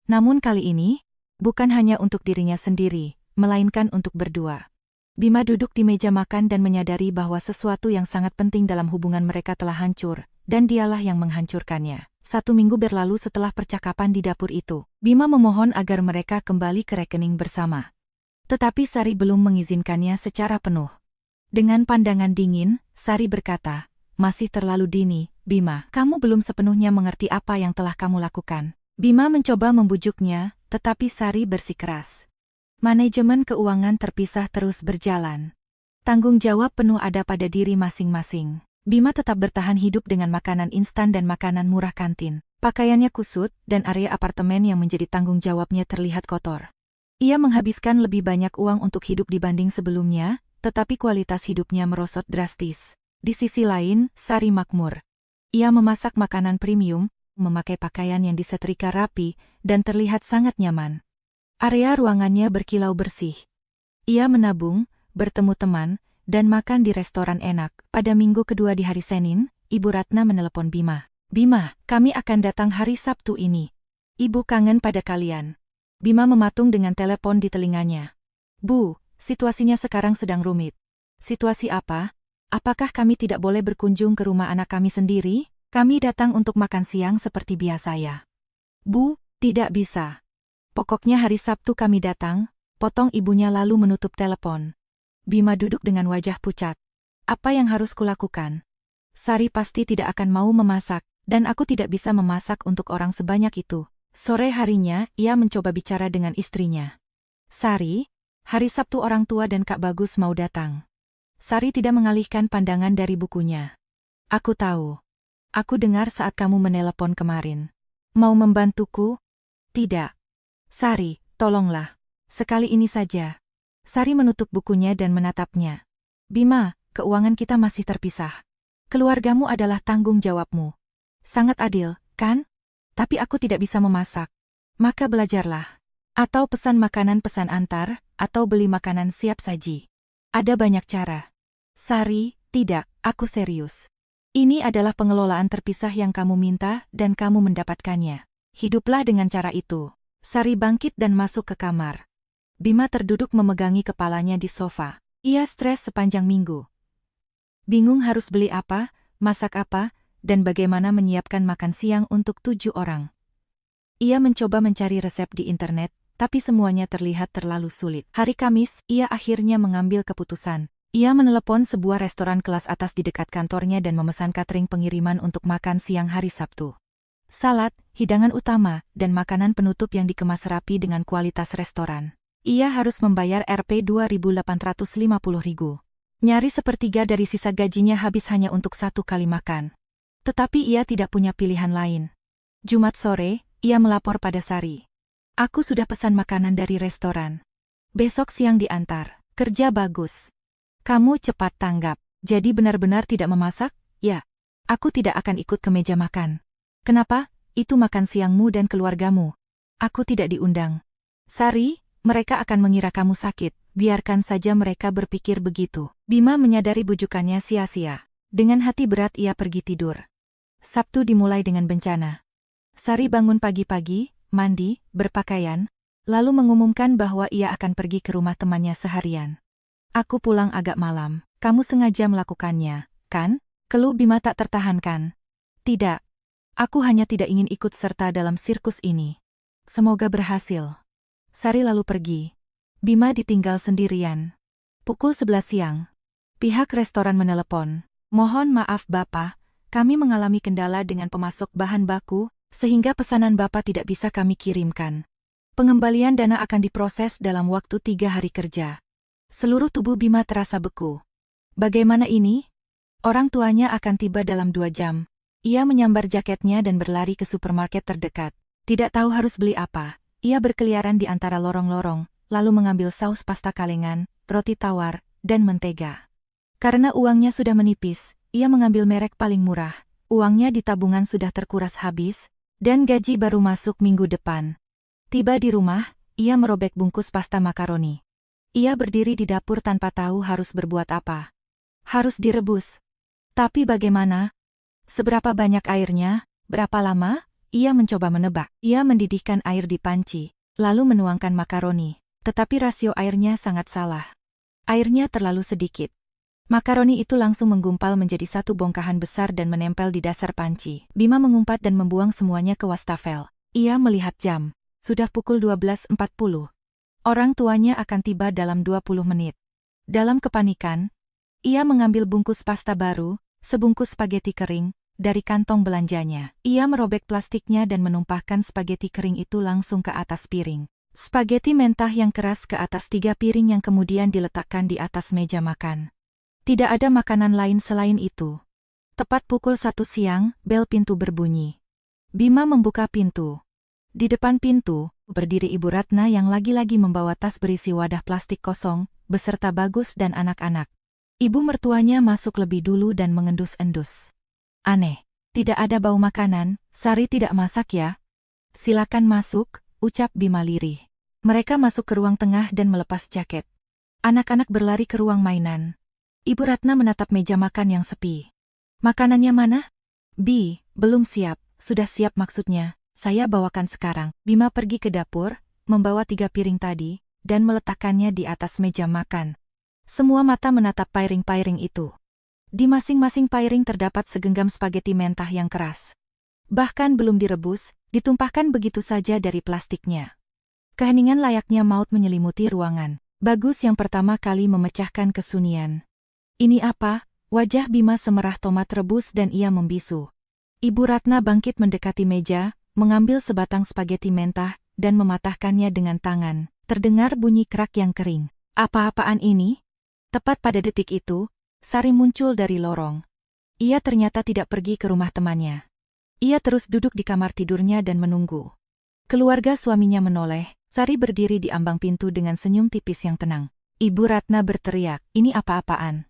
Namun kali ini, bukan hanya untuk dirinya sendiri, melainkan untuk berdua. Bima duduk di meja makan dan menyadari bahwa sesuatu yang sangat penting dalam hubungan mereka telah hancur, dan dialah yang menghancurkannya. 1 minggu berlalu setelah percakapan di dapur itu. Bima memohon agar mereka kembali ke rekening bersama. Tetapi Sari belum mengizinkannya secara penuh. Dengan pandangan dingin, Sari berkata, "Masih terlalu dini, Bima. Kamu belum sepenuhnya mengerti apa yang telah kamu lakukan." Bima mencoba membujuknya, tetapi Sari bersikeras. Manajemen keuangan terpisah terus berjalan. Tanggung jawab penuh ada pada diri masing-masing. Bima tetap bertahan hidup dengan makanan instan dan makanan murah kantin. Pakaiannya kusut, dan area apartemen yang menjadi tanggung jawabnya terlihat kotor. Ia menghabiskan lebih banyak uang untuk hidup dibanding sebelumnya, tetapi kualitas hidupnya merosot drastis. Di sisi lain, Sari makmur. Ia memasak makanan premium, memakai pakaian yang disetrika rapi, dan terlihat sangat nyaman. Area ruangannya berkilau bersih. Ia menabung, bertemu teman, dan makan di restoran enak. Pada minggu kedua di hari Senin, Ibu Ratna menelepon Bima. "Bima, kami akan datang hari Sabtu ini. Ibu kangen pada kalian." Bima mematung dengan telepon di telinganya. "Bu, situasinya sekarang sedang rumit." "Situasi apa? Apakah kami tidak boleh berkunjung ke rumah anak kami sendiri? Kami datang untuk makan siang seperti biasa ya." "Bu, tidak bisa. Pokoknya hari Sabtu kami datang," potong ibunya lalu menutup telepon. Bima duduk dengan wajah pucat. "Apa yang harus kulakukan? Sari pasti tidak akan mau memasak, dan aku tidak bisa memasak untuk orang sebanyak itu." Sore harinya, ia mencoba bicara dengan istrinya. "Sari, hari Sabtu orang tua dan Kak Bagus mau datang." Sari tidak mengalihkan pandangan dari bukunya. "Aku tahu. Aku dengar saat kamu menelepon kemarin. Mau membantuku?" "Tidak. Sari, tolonglah. Sekali ini saja." Sari menutup bukunya dan menatapnya. "Bima, keuangan kita masih terpisah. Keluargamu adalah tanggung jawabmu. Sangat adil, kan? Tapi aku tidak bisa memasak. Maka belajarlah. Atau pesan makanan pesan antar, atau beli makanan siap saji. Ada banyak cara." "Sari, tidak, aku serius. Ini adalah pengelolaan terpisah yang kamu minta dan kamu mendapatkannya. Hiduplah dengan cara itu." Sari bangkit dan masuk ke kamar. Bima terduduk memegangi kepalanya di sofa. Ia stres sepanjang minggu. Bingung harus beli apa, masak apa, dan bagaimana menyiapkan makan siang untuk 7 orang. Ia mencoba mencari resep di internet, tapi semuanya terlihat terlalu sulit. Hari Kamis, ia akhirnya mengambil keputusan. Ia menelepon sebuah restoran kelas atas di dekat kantornya dan memesan catering pengiriman untuk makan siang hari Sabtu. Salad, hidangan utama, dan makanan penutup yang dikemas rapi dengan kualitas restoran. Ia harus membayar Rp 2.850.000. Nyaris sepertiga dari sisa gajinya habis hanya untuk 1 kali makan. Tetapi ia tidak punya pilihan lain. Jumat sore, ia melapor pada Sari. "Aku sudah pesan makanan dari restoran. Besok siang diantar. Kerja bagus. Kamu cepat tanggap. Jadi benar-benar tidak memasak?" "Ya. Aku tidak akan ikut ke meja makan." "Kenapa? Itu makan siangmu dan keluargamu. Aku tidak diundang." "Sari, mereka akan mengira kamu sakit. Biarkan saja mereka berpikir begitu." Bima menyadari bujukannya sia-sia. Dengan hati berat ia pergi tidur. Sabtu dimulai dengan bencana. Sari bangun pagi-pagi, mandi, berpakaian, lalu mengumumkan bahwa ia akan pergi ke rumah temannya seharian. "Aku pulang agak malam. Kamu sengaja melakukannya, kan?" keluh Bima tak tertahankan. "Tidak. Aku hanya tidak ingin ikut serta dalam sirkus ini. Semoga berhasil." Sari lalu pergi. Bima ditinggal sendirian. Pukul 11 siang. Pihak restoran menelepon. Mohon maaf Bapak, kami mengalami kendala dengan pemasok bahan baku, sehingga pesanan Bapak tidak bisa kami kirimkan. Pengembalian dana akan diproses dalam waktu 3 hari kerja. Seluruh tubuh Bima terasa beku. Bagaimana ini? Orang tuanya akan tiba dalam 2 jam. Ia menyambar jaketnya dan berlari ke supermarket terdekat. Tidak tahu harus beli apa. Ia berkeliaran di antara lorong-lorong, lalu mengambil saus pasta kalengan, roti tawar, dan mentega. Karena uangnya sudah menipis, ia mengambil merek paling murah. Uangnya di tabungan sudah terkuras habis, dan gaji baru masuk minggu depan. Tiba di rumah, ia merobek bungkus pasta makaroni. Ia berdiri di dapur tanpa tahu harus berbuat apa. Harus direbus. Tapi bagaimana? Seberapa banyak airnya? Berapa lama? Ia mencoba menebak. Ia mendidihkan air di panci, lalu menuangkan makaroni. Tetapi rasio airnya sangat salah. Airnya terlalu sedikit. Makaroni itu langsung menggumpal menjadi satu bongkahan besar dan menempel di dasar panci. Bima mengumpat dan membuang semuanya ke wastafel. Ia melihat jam. Sudah pukul 12.40. Orang tuanya akan tiba dalam 20 menit. Dalam kepanikan, ia mengambil bungkus pasta baru, sebungkus spageti kering, dari kantong belanjanya. Ia merobek plastiknya dan menumpahkan spageti kering itu langsung ke atas piring. Spageti mentah yang keras ke atas 3 piring yang kemudian diletakkan di atas meja makan. Tidak ada makanan lain selain itu. Tepat pukul 1 siang, bel pintu berbunyi. Bima membuka pintu. Di depan pintu, berdiri Ibu Ratna yang lagi-lagi membawa tas berisi wadah plastik kosong, beserta Bagus dan anak-anak. Ibu mertuanya masuk lebih dulu dan mengendus-endus. Aneh, tidak ada bau makanan, Sari tidak masak ya? Silakan masuk, ucap Bima lirih. Mereka masuk ke ruang tengah dan melepas jaket. Anak-anak berlari ke ruang mainan. Ibu Ratna menatap meja makan yang sepi. Makanannya mana? Belum siap, sudah siap maksudnya, saya bawakan sekarang. Bima pergi ke dapur, membawa 3 piring tadi, dan meletakkannya di atas meja makan. Semua mata menatap piring-piring itu. Di masing-masing piring terdapat segenggam spageti mentah yang keras. Bahkan belum direbus, ditumpahkan begitu saja dari plastiknya. Keheningan layaknya maut menyelimuti ruangan. Bagus yang pertama kali memecahkan kesunyian. Ini apa? Wajah Bima semerah tomat rebus dan ia membisu. Ibu Ratna bangkit mendekati meja, mengambil sebatang spageti mentah, dan mematahkannya dengan tangan. Terdengar bunyi kerak yang kering. Apa-apaan ini? Tepat pada detik itu, Sari muncul dari lorong. Ia ternyata tidak pergi ke rumah temannya. Ia terus duduk di kamar tidurnya dan menunggu. Keluarga suaminya menoleh, Sari berdiri di ambang pintu dengan senyum tipis yang tenang. Ibu Ratna berteriak, ini apa-apaan?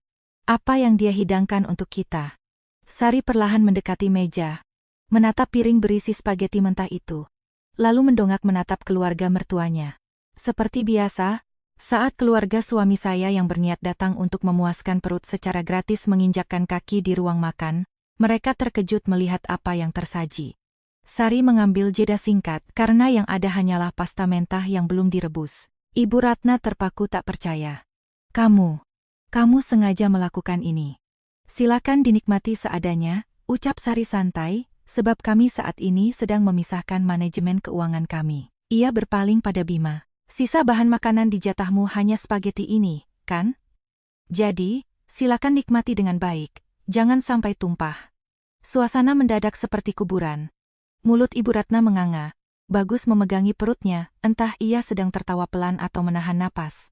Apa yang dia hidangkan untuk kita? Sari perlahan mendekati meja, menatap piring berisi spageti mentah itu, lalu mendongak menatap keluarga mertuanya. Seperti biasa, saat keluarga suami saya yang berniat datang untuk memuaskan perut secara gratis menginjakkan kaki di ruang makan, mereka terkejut melihat apa yang tersaji. Sari mengambil jeda singkat karena yang ada hanyalah pasta mentah yang belum direbus. Ibu Ratna terpaku tak percaya. Kamu sengaja melakukan ini. Silakan dinikmati seadanya, ucap Sari santai, sebab kami saat ini sedang memisahkan manajemen keuangan kami. Ia berpaling pada Bima. Sisa bahan makanan di jatahmu hanya spageti ini, kan? Jadi, silakan nikmati dengan baik, jangan sampai tumpah. Suasana mendadak seperti kuburan. Mulut Ibu Ratna menganga. Bagus memegangi perutnya, entah ia sedang tertawa pelan atau menahan napas.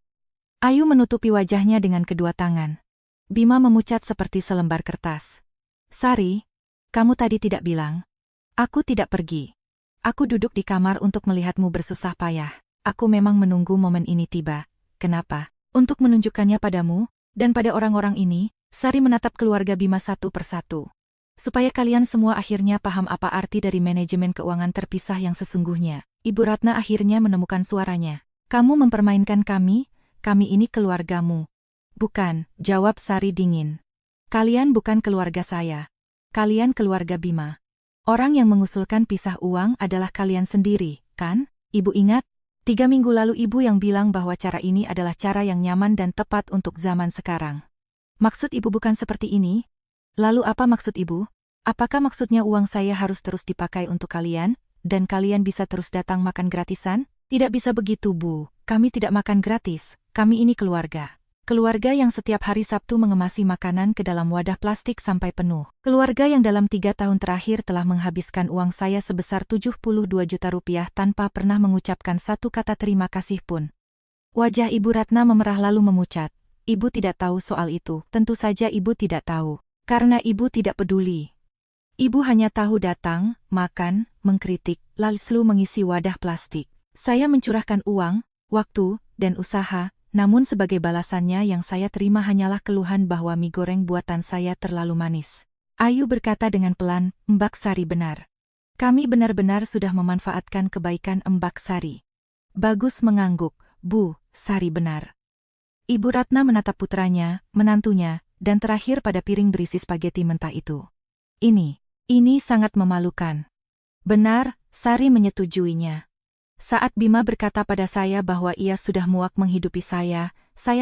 Ayu menutupi wajahnya dengan kedua tangan. Bima memucat seperti selembar kertas. Sari, kamu tadi tidak bilang. Aku tidak pergi. Aku duduk di kamar untuk melihatmu bersusah payah. Aku memang menunggu momen ini tiba. Kenapa? Untuk menunjukkannya padamu, dan pada orang-orang ini, Sari menatap keluarga Bima satu persatu. Supaya kalian semua akhirnya paham apa arti dari manajemen keuangan terpisah yang sesungguhnya. Ibu Ratna akhirnya menemukan suaranya. Kamu mempermainkan kami ini keluargamu. Bukan, jawab Sari dingin. Kalian bukan keluarga saya. Kalian keluarga Bima. Orang yang mengusulkan pisah uang adalah kalian sendiri, kan? Ibu ingat? 3 minggu lalu ibu yang bilang bahwa cara ini adalah cara yang nyaman dan tepat untuk zaman sekarang. Maksud ibu bukan seperti ini? Lalu apa maksud ibu? Apakah maksudnya uang saya harus terus dipakai untuk kalian, dan kalian bisa terus datang makan gratisan? Tidak bisa begitu, Bu. Kami tidak makan gratis, kami ini keluarga. Keluarga yang setiap hari Sabtu mengemasi makanan ke dalam wadah plastik sampai penuh. Keluarga yang dalam 3 tahun terakhir telah menghabiskan uang saya sebesar 72 juta rupiah tanpa pernah mengucapkan satu kata terima kasih pun. Wajah Ibu Ratna memerah lalu memucat. Ibu tidak tahu soal itu. Tentu saja ibu tidak tahu. Karena ibu tidak peduli. Ibu hanya tahu datang, makan, mengkritik, lalu mengisi wadah plastik. Saya mencurahkan uang, waktu, dan usaha. Namun sebagai balasannya yang saya terima hanyalah keluhan bahwa mie goreng buatan saya terlalu manis. Ayu berkata dengan pelan, Mbak Sari benar. Kami benar-benar sudah memanfaatkan kebaikan Mbak Sari. Bagus mengangguk, Bu, Sari benar. Ibu Ratna menatap putranya, menantunya, dan terakhir pada piring berisi spageti mentah itu. Ini sangat memalukan. Benar, Sari menyetujuinya. Saat Bima berkata pada saya bahwa ia sudah muak menghidupi saya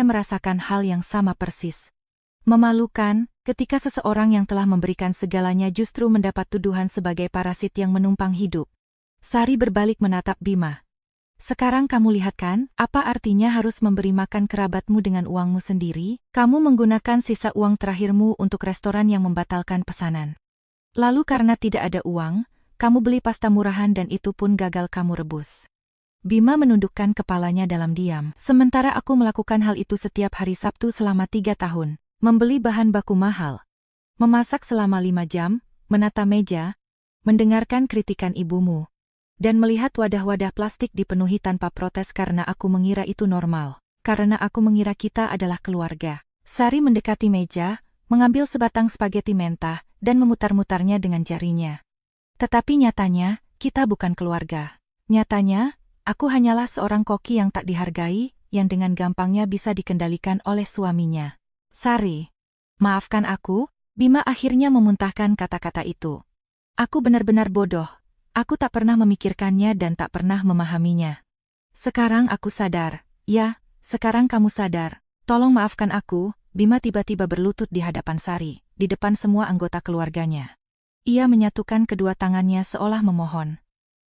merasakan hal yang sama persis. Memalukan, ketika seseorang yang telah memberikan segalanya justru mendapat tuduhan sebagai parasit yang menumpang hidup. Sari berbalik menatap Bima. Sekarang kamu lihat kan, apa artinya harus memberi makan kerabatmu dengan uangmu sendiri? Kamu menggunakan sisa uang terakhirmu untuk restoran yang membatalkan pesanan. Lalu karena tidak ada uang, kamu beli pasta murahan dan itu pun gagal kamu rebus. Bima menundukkan kepalanya dalam diam. Sementara aku melakukan hal itu setiap hari Sabtu selama 3 tahun. Membeli bahan baku mahal. Memasak selama 5 jam, menata meja, mendengarkan kritikan ibumu. Dan melihat wadah-wadah plastik dipenuhi tanpa protes karena aku mengira itu normal. Karena aku mengira kita adalah keluarga. Sari mendekati meja, mengambil sebatang spageti mentah, dan memutar-mutarnya dengan jarinya. Tetapi nyatanya, kita bukan keluarga. Nyatanya, aku hanyalah seorang koki yang tak dihargai, yang dengan gampangnya bisa dikendalikan oleh suaminya. Sari, maafkan aku, Bima akhirnya memuntahkan kata-kata itu. Aku benar-benar bodoh. Aku tak pernah memikirkannya dan tak pernah memahaminya. Sekarang aku sadar. Ya, sekarang kamu sadar. Tolong maafkan aku, Bima tiba-tiba berlutut di hadapan Sari, di depan semua anggota keluarganya. Ia menyatukan kedua tangannya seolah memohon.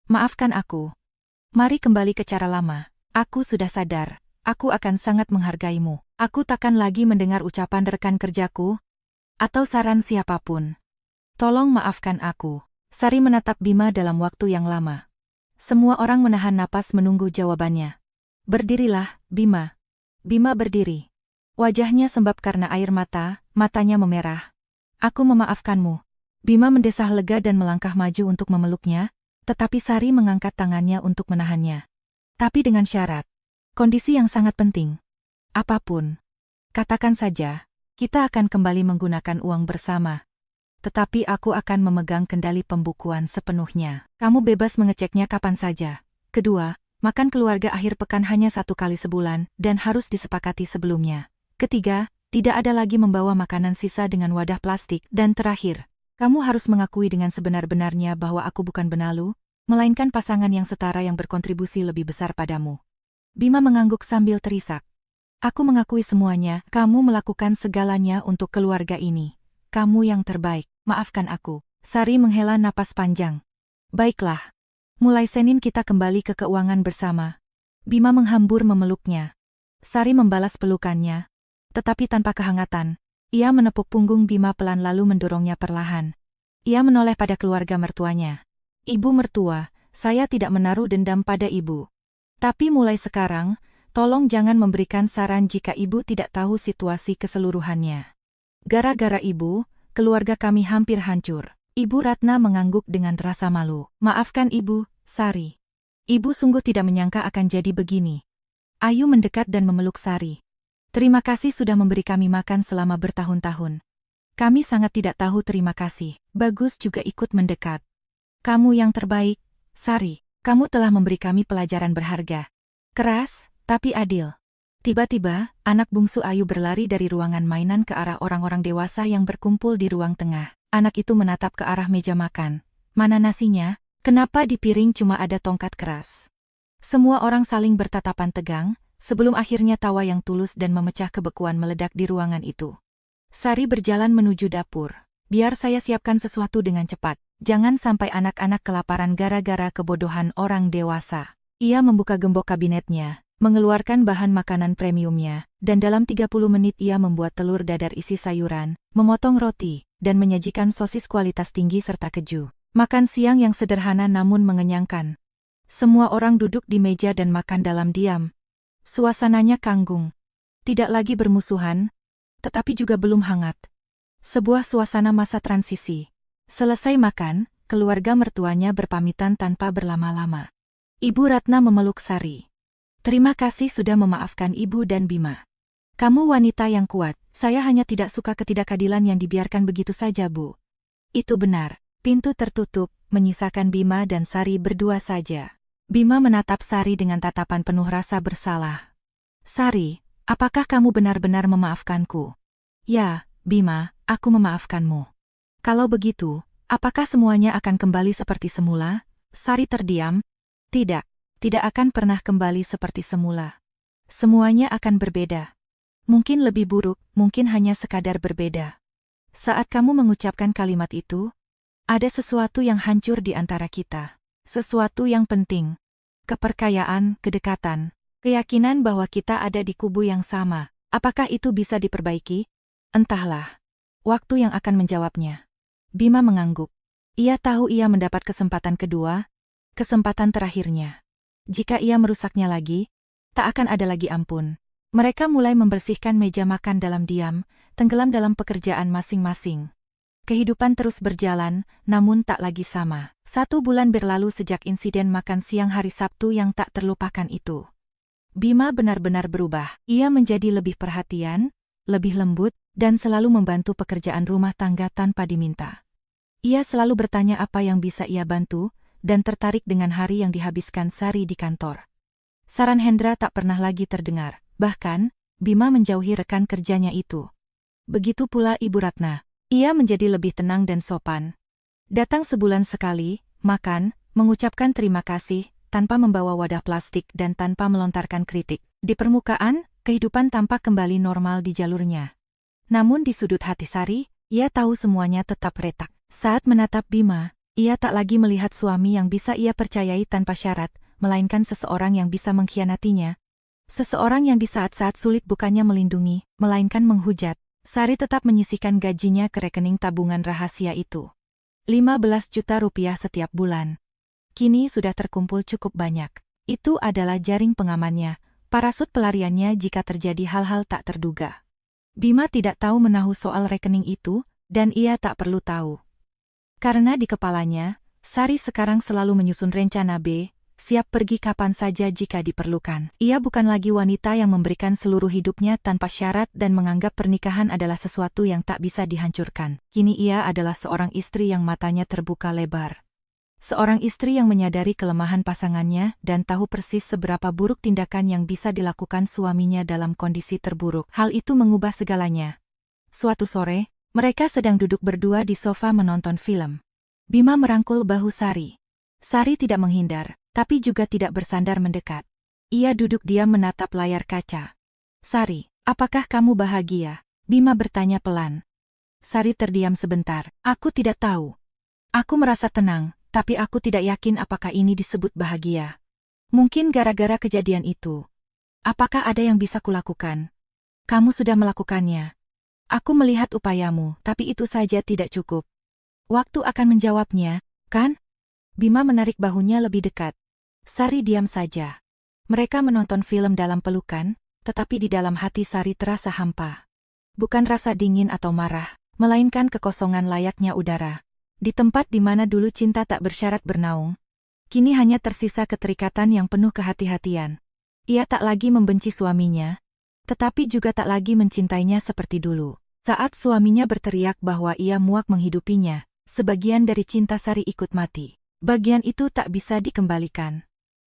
Maafkan aku. Mari kembali ke cara lama. Aku sudah sadar. Aku akan sangat menghargaimu. Aku takkan lagi mendengar ucapan rekan kerjaku atau saran siapapun. Tolong maafkan aku. Sari menatap Bima dalam waktu yang lama. Semua orang menahan napas menunggu jawabannya. Berdirilah, Bima. Bima berdiri. Wajahnya sembab karena air mata, matanya memerah. Aku memaafkanmu. Bima mendesah lega dan melangkah maju untuk memeluknya, tetapi Sari mengangkat tangannya untuk menahannya. Tapi dengan syarat. Kondisi yang sangat penting. Apapun. Katakan saja, kita akan kembali menggunakan uang bersama. Tetapi aku akan memegang kendali pembukuan sepenuhnya. Kamu bebas mengeceknya kapan saja. Kedua, makan keluarga akhir pekan hanya 1 kali sebulan dan harus disepakati sebelumnya. Ketiga, tidak ada lagi membawa makanan sisa dengan wadah plastik. Dan terakhir, kamu harus mengakui dengan sebenar-benarnya bahwa aku bukan benalu, melainkan pasangan yang setara yang berkontribusi lebih besar padamu. Bima mengangguk sambil terisak. Aku mengakui semuanya, kamu melakukan segalanya untuk keluarga ini. Kamu yang terbaik, maafkan aku. Sari menghela napas panjang. Baiklah. Mulai Senin kita kembali ke keuangan bersama. Bima menghambur memeluknya. Sari membalas pelukannya. Tetapi tanpa kehangatan. Ia menepuk punggung Bima pelan lalu mendorongnya perlahan. Ia menoleh pada keluarga mertuanya. Ibu mertua, saya tidak menaruh dendam pada ibu. Tapi mulai sekarang, tolong jangan memberikan saran jika ibu tidak tahu situasi keseluruhannya. Gara-gara ibu, keluarga kami hampir hancur. Ibu Ratna mengangguk dengan rasa malu. Maafkan ibu, Sari. Ibu sungguh tidak menyangka akan jadi begini. Ayu mendekat dan memeluk Sari. Terima kasih sudah memberi kami makan selama bertahun-tahun. Kami sangat tidak tahu terima kasih. Bagus juga ikut mendekat. Kamu yang terbaik, Sari. Kamu telah memberi kami pelajaran berharga. Keras, tapi adil. Tiba-tiba, anak bungsu Ayu berlari dari ruangan mainan ke arah orang-orang dewasa yang berkumpul di ruang tengah. Anak itu menatap ke arah meja makan. Mana nasinya? Kenapa di piring cuma ada tongkat keras? Semua orang saling bertatapan tegang, sebelum akhirnya tawa yang tulus dan memecah kebekuan meledak di ruangan itu. Sari berjalan menuju dapur. Biar saya siapkan sesuatu dengan cepat. Jangan sampai anak-anak kelaparan gara-gara kebodohan orang dewasa. Ia membuka gembok kabinetnya, mengeluarkan bahan makanan premiumnya, dan dalam 30 menit ia membuat telur dadar isi sayuran, memotong roti, dan menyajikan sosis kualitas tinggi serta keju. Makan siang yang sederhana namun mengenyangkan. Semua orang duduk di meja dan makan dalam diam. Suasananya kanggung. Tidak lagi bermusuhan, tetapi juga belum hangat. Sebuah suasana masa transisi. Selesai makan, keluarga mertuanya berpamitan tanpa berlama-lama. Ibu Ratna memeluk Sari. Terima kasih sudah memaafkan Ibu dan Bima. Kamu wanita yang kuat, saya hanya tidak suka ketidakadilan yang dibiarkan begitu saja, Bu. Itu benar. Pintu tertutup, menyisakan Bima dan Sari berdua saja. Bima menatap Sari dengan tatapan penuh rasa bersalah. Sari, apakah kamu benar-benar memaafkanku? Ya, Bima, aku memaafkanmu. Kalau begitu, apakah semuanya akan kembali seperti semula? Sari terdiam. Tidak. Tidak akan pernah kembali seperti semula. Semuanya akan berbeda. Mungkin lebih buruk, mungkin hanya sekadar berbeda. Saat kamu mengucapkan kalimat itu, ada sesuatu yang hancur di antara kita. Sesuatu yang penting. Kepercayaan, kedekatan, keyakinan bahwa kita ada di kubu yang sama. Apakah itu bisa diperbaiki? Entahlah. Waktu yang akan menjawabnya. Bima mengangguk. Ia tahu ia mendapat kesempatan kedua, kesempatan terakhirnya. Jika ia merusaknya lagi, tak akan ada lagi ampun. Mereka mulai membersihkan meja makan dalam diam, tenggelam dalam pekerjaan masing-masing. Kehidupan terus berjalan, namun tak lagi sama. 1 bulan berlalu sejak insiden makan siang hari Sabtu yang tak terlupakan itu. Bima benar-benar berubah. Ia menjadi lebih perhatian, lebih lembut, dan selalu membantu pekerjaan rumah tangga tanpa diminta. Ia selalu bertanya apa yang bisa ia bantu, dan tertarik dengan hari yang dihabiskan Sari di kantor. Saran Hendra tak pernah lagi terdengar, bahkan, Bima menjauhi rekan kerjanya itu. Begitu pula Ibu Ratna. Ia menjadi lebih tenang dan sopan. Datang sebulan sekali, makan, mengucapkan terima kasih, tanpa membawa wadah plastik dan tanpa melontarkan kritik. Di permukaan, kehidupan tampak kembali normal di jalurnya. Namun di sudut hati Sari, ia tahu semuanya tetap retak. Saat menatap Bima, ia tak lagi melihat suami yang bisa ia percayai tanpa syarat, melainkan seseorang yang bisa mengkhianatinya. Seseorang yang di saat-saat sulit bukannya melindungi, melainkan menghujat. Sari tetap menyisihkan gajinya ke rekening tabungan rahasia itu. 15 juta rupiah setiap bulan. Kini sudah terkumpul cukup banyak. Itu adalah jaring pengamannya, parasut pelariannya jika terjadi hal-hal tak terduga. Bima tidak tahu menahu soal rekening itu, dan ia tak perlu tahu. Karena di kepalanya, Sari sekarang selalu menyusun rencana B, siap pergi kapan saja jika diperlukan. Ia bukan lagi wanita yang memberikan seluruh hidupnya tanpa syarat dan menganggap pernikahan adalah sesuatu yang tak bisa dihancurkan. Kini ia adalah seorang istri yang matanya terbuka lebar. Seorang istri yang menyadari kelemahan pasangannya dan tahu persis seberapa buruk tindakan yang bisa dilakukan suaminya dalam kondisi terburuk. Hal itu mengubah segalanya. Suatu sore, mereka sedang duduk berdua di sofa menonton film. Bima merangkul bahu Sari. Sari tidak menghindar, tapi juga tidak bersandar mendekat. Ia duduk diam menatap layar kaca. Sari, apakah kamu bahagia? Bima bertanya pelan. Sari terdiam sebentar. Aku tidak tahu. Aku merasa tenang, tapi aku tidak yakin apakah ini disebut bahagia. Mungkin gara-gara kejadian itu. Apakah ada yang bisa kulakukan? Kamu sudah melakukannya. Aku melihat upayamu, tapi itu saja tidak cukup. Waktu akan menjawabnya, kan? Bima menarik bahunya lebih dekat. Sari diam saja. Mereka menonton film dalam pelukan, tetapi di dalam hati Sari terasa hampa. Bukan rasa dingin atau marah, melainkan kekosongan layaknya udara. Di tempat di mana dulu cinta tak bersyarat bernaung, kini hanya tersisa keterikatan yang penuh kehati-hatian. Ia tak lagi membenci suaminya, tetapi juga tak lagi mencintainya seperti dulu. Saat suaminya berteriak bahwa ia muak menghidupinya, sebagian dari cinta Sari ikut mati. Bagian itu tak bisa dikembalikan.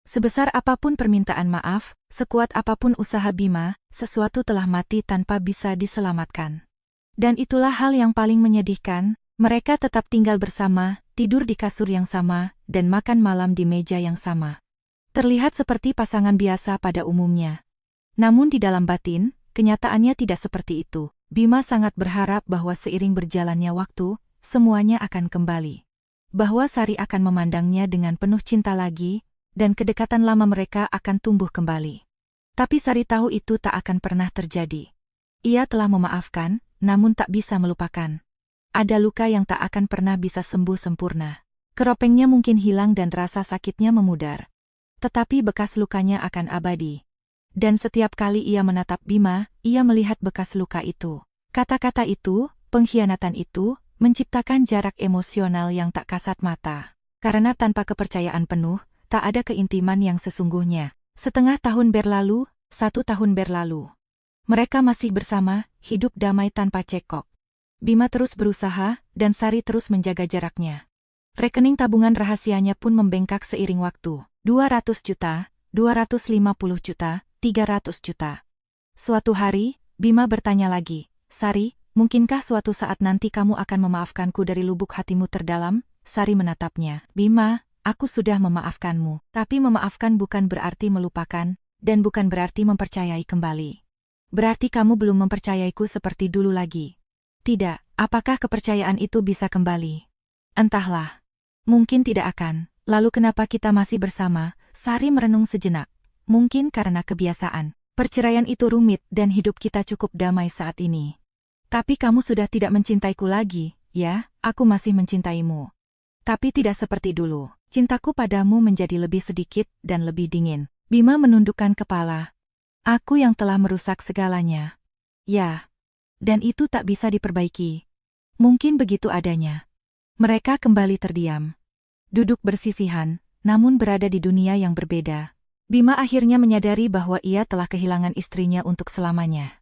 Sebesar apapun permintaan maaf, sekuat apapun usaha Bima, sesuatu telah mati tanpa bisa diselamatkan. Dan itulah hal yang paling menyedihkan, mereka tetap tinggal bersama, tidur di kasur yang sama, dan makan malam di meja yang sama. Terlihat seperti pasangan biasa pada umumnya. Namun di dalam batin, kenyataannya tidak seperti itu. Bima sangat berharap bahwa seiring berjalannya waktu, semuanya akan kembali. Bahwa Sari akan memandangnya dengan penuh cinta lagi, dan kedekatan lama mereka akan tumbuh kembali. Tapi Sari tahu itu tak akan pernah terjadi. Ia telah memaafkan, namun tak bisa melupakan. Ada luka yang tak akan pernah bisa sembuh sempurna. Keropengnya mungkin hilang dan rasa sakitnya memudar. Tetapi bekas lukanya akan abadi. Dan setiap kali ia menatap Bima, ia melihat bekas luka itu. Kata-kata itu, pengkhianatan itu, menciptakan jarak emosional yang tak kasat mata. Karena tanpa kepercayaan penuh, tak ada keintiman yang sesungguhnya. Setengah tahun berlalu, 1 tahun berlalu. Mereka masih bersama, hidup damai tanpa cekcok. Bima terus berusaha, dan Sari terus menjaga jaraknya. Rekening tabungan rahasianya pun membengkak seiring waktu. 200 juta, 250 juta, 300 juta. Suatu hari, Bima bertanya lagi, Sari, mungkinkah suatu saat nanti kamu akan memaafkanku dari lubuk hatimu terdalam? Sari menatapnya. Bima, aku sudah memaafkanmu. Tapi memaafkan bukan berarti melupakan, dan bukan berarti mempercayai kembali. Berarti kamu belum mempercayaiku seperti dulu lagi. Tidak, apakah kepercayaan itu bisa kembali? Entahlah. Mungkin tidak akan. Lalu kenapa kita masih bersama? Sari merenung sejenak. Mungkin karena kebiasaan. Perceraian itu rumit dan hidup kita cukup damai saat ini. Tapi kamu sudah tidak mencintaiku lagi, ya? Aku masih mencintaimu. Tapi tidak seperti dulu. Cintaku padamu menjadi lebih sedikit dan lebih dingin. Bima menundukkan kepala. Aku yang telah merusak segalanya. Ya. Dan itu tak bisa diperbaiki. Mungkin begitu adanya. Mereka kembali terdiam. Duduk bersisihan, namun berada di dunia yang berbeda. Bima akhirnya menyadari bahwa ia telah kehilangan istrinya untuk selamanya.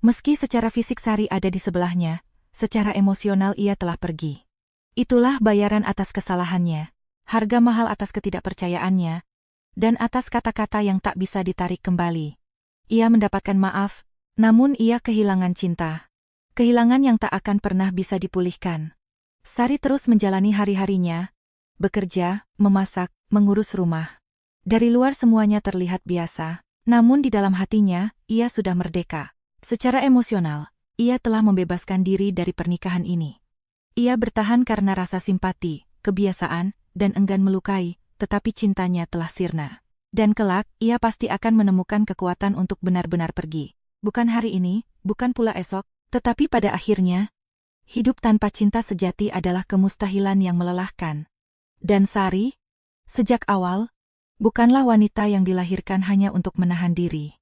Meski secara fisik Sari ada di sebelahnya, secara emosional ia telah pergi. Itulah bayaran atas kesalahannya, harga mahal atas ketidakpercayaannya, dan atas kata-kata yang tak bisa ditarik kembali. Ia mendapatkan maaf, namun ia kehilangan cinta. Kehilangan yang tak akan pernah bisa dipulihkan. Sari terus menjalani hari-harinya, bekerja, memasak, mengurus rumah. Dari luar semuanya terlihat biasa, namun di dalam hatinya, ia sudah merdeka. Secara emosional, ia telah membebaskan diri dari pernikahan ini. Ia bertahan karena rasa simpati, kebiasaan, dan enggan melukai, tetapi cintanya telah sirna. Dan kelak, ia pasti akan menemukan kekuatan untuk benar-benar pergi. Bukan hari ini, bukan pula esok, tetapi pada akhirnya, hidup tanpa cinta sejati adalah kemustahilan yang melelahkan. Dan Sari, sejak awal, bukanlah wanita yang dilahirkan hanya untuk menahan diri.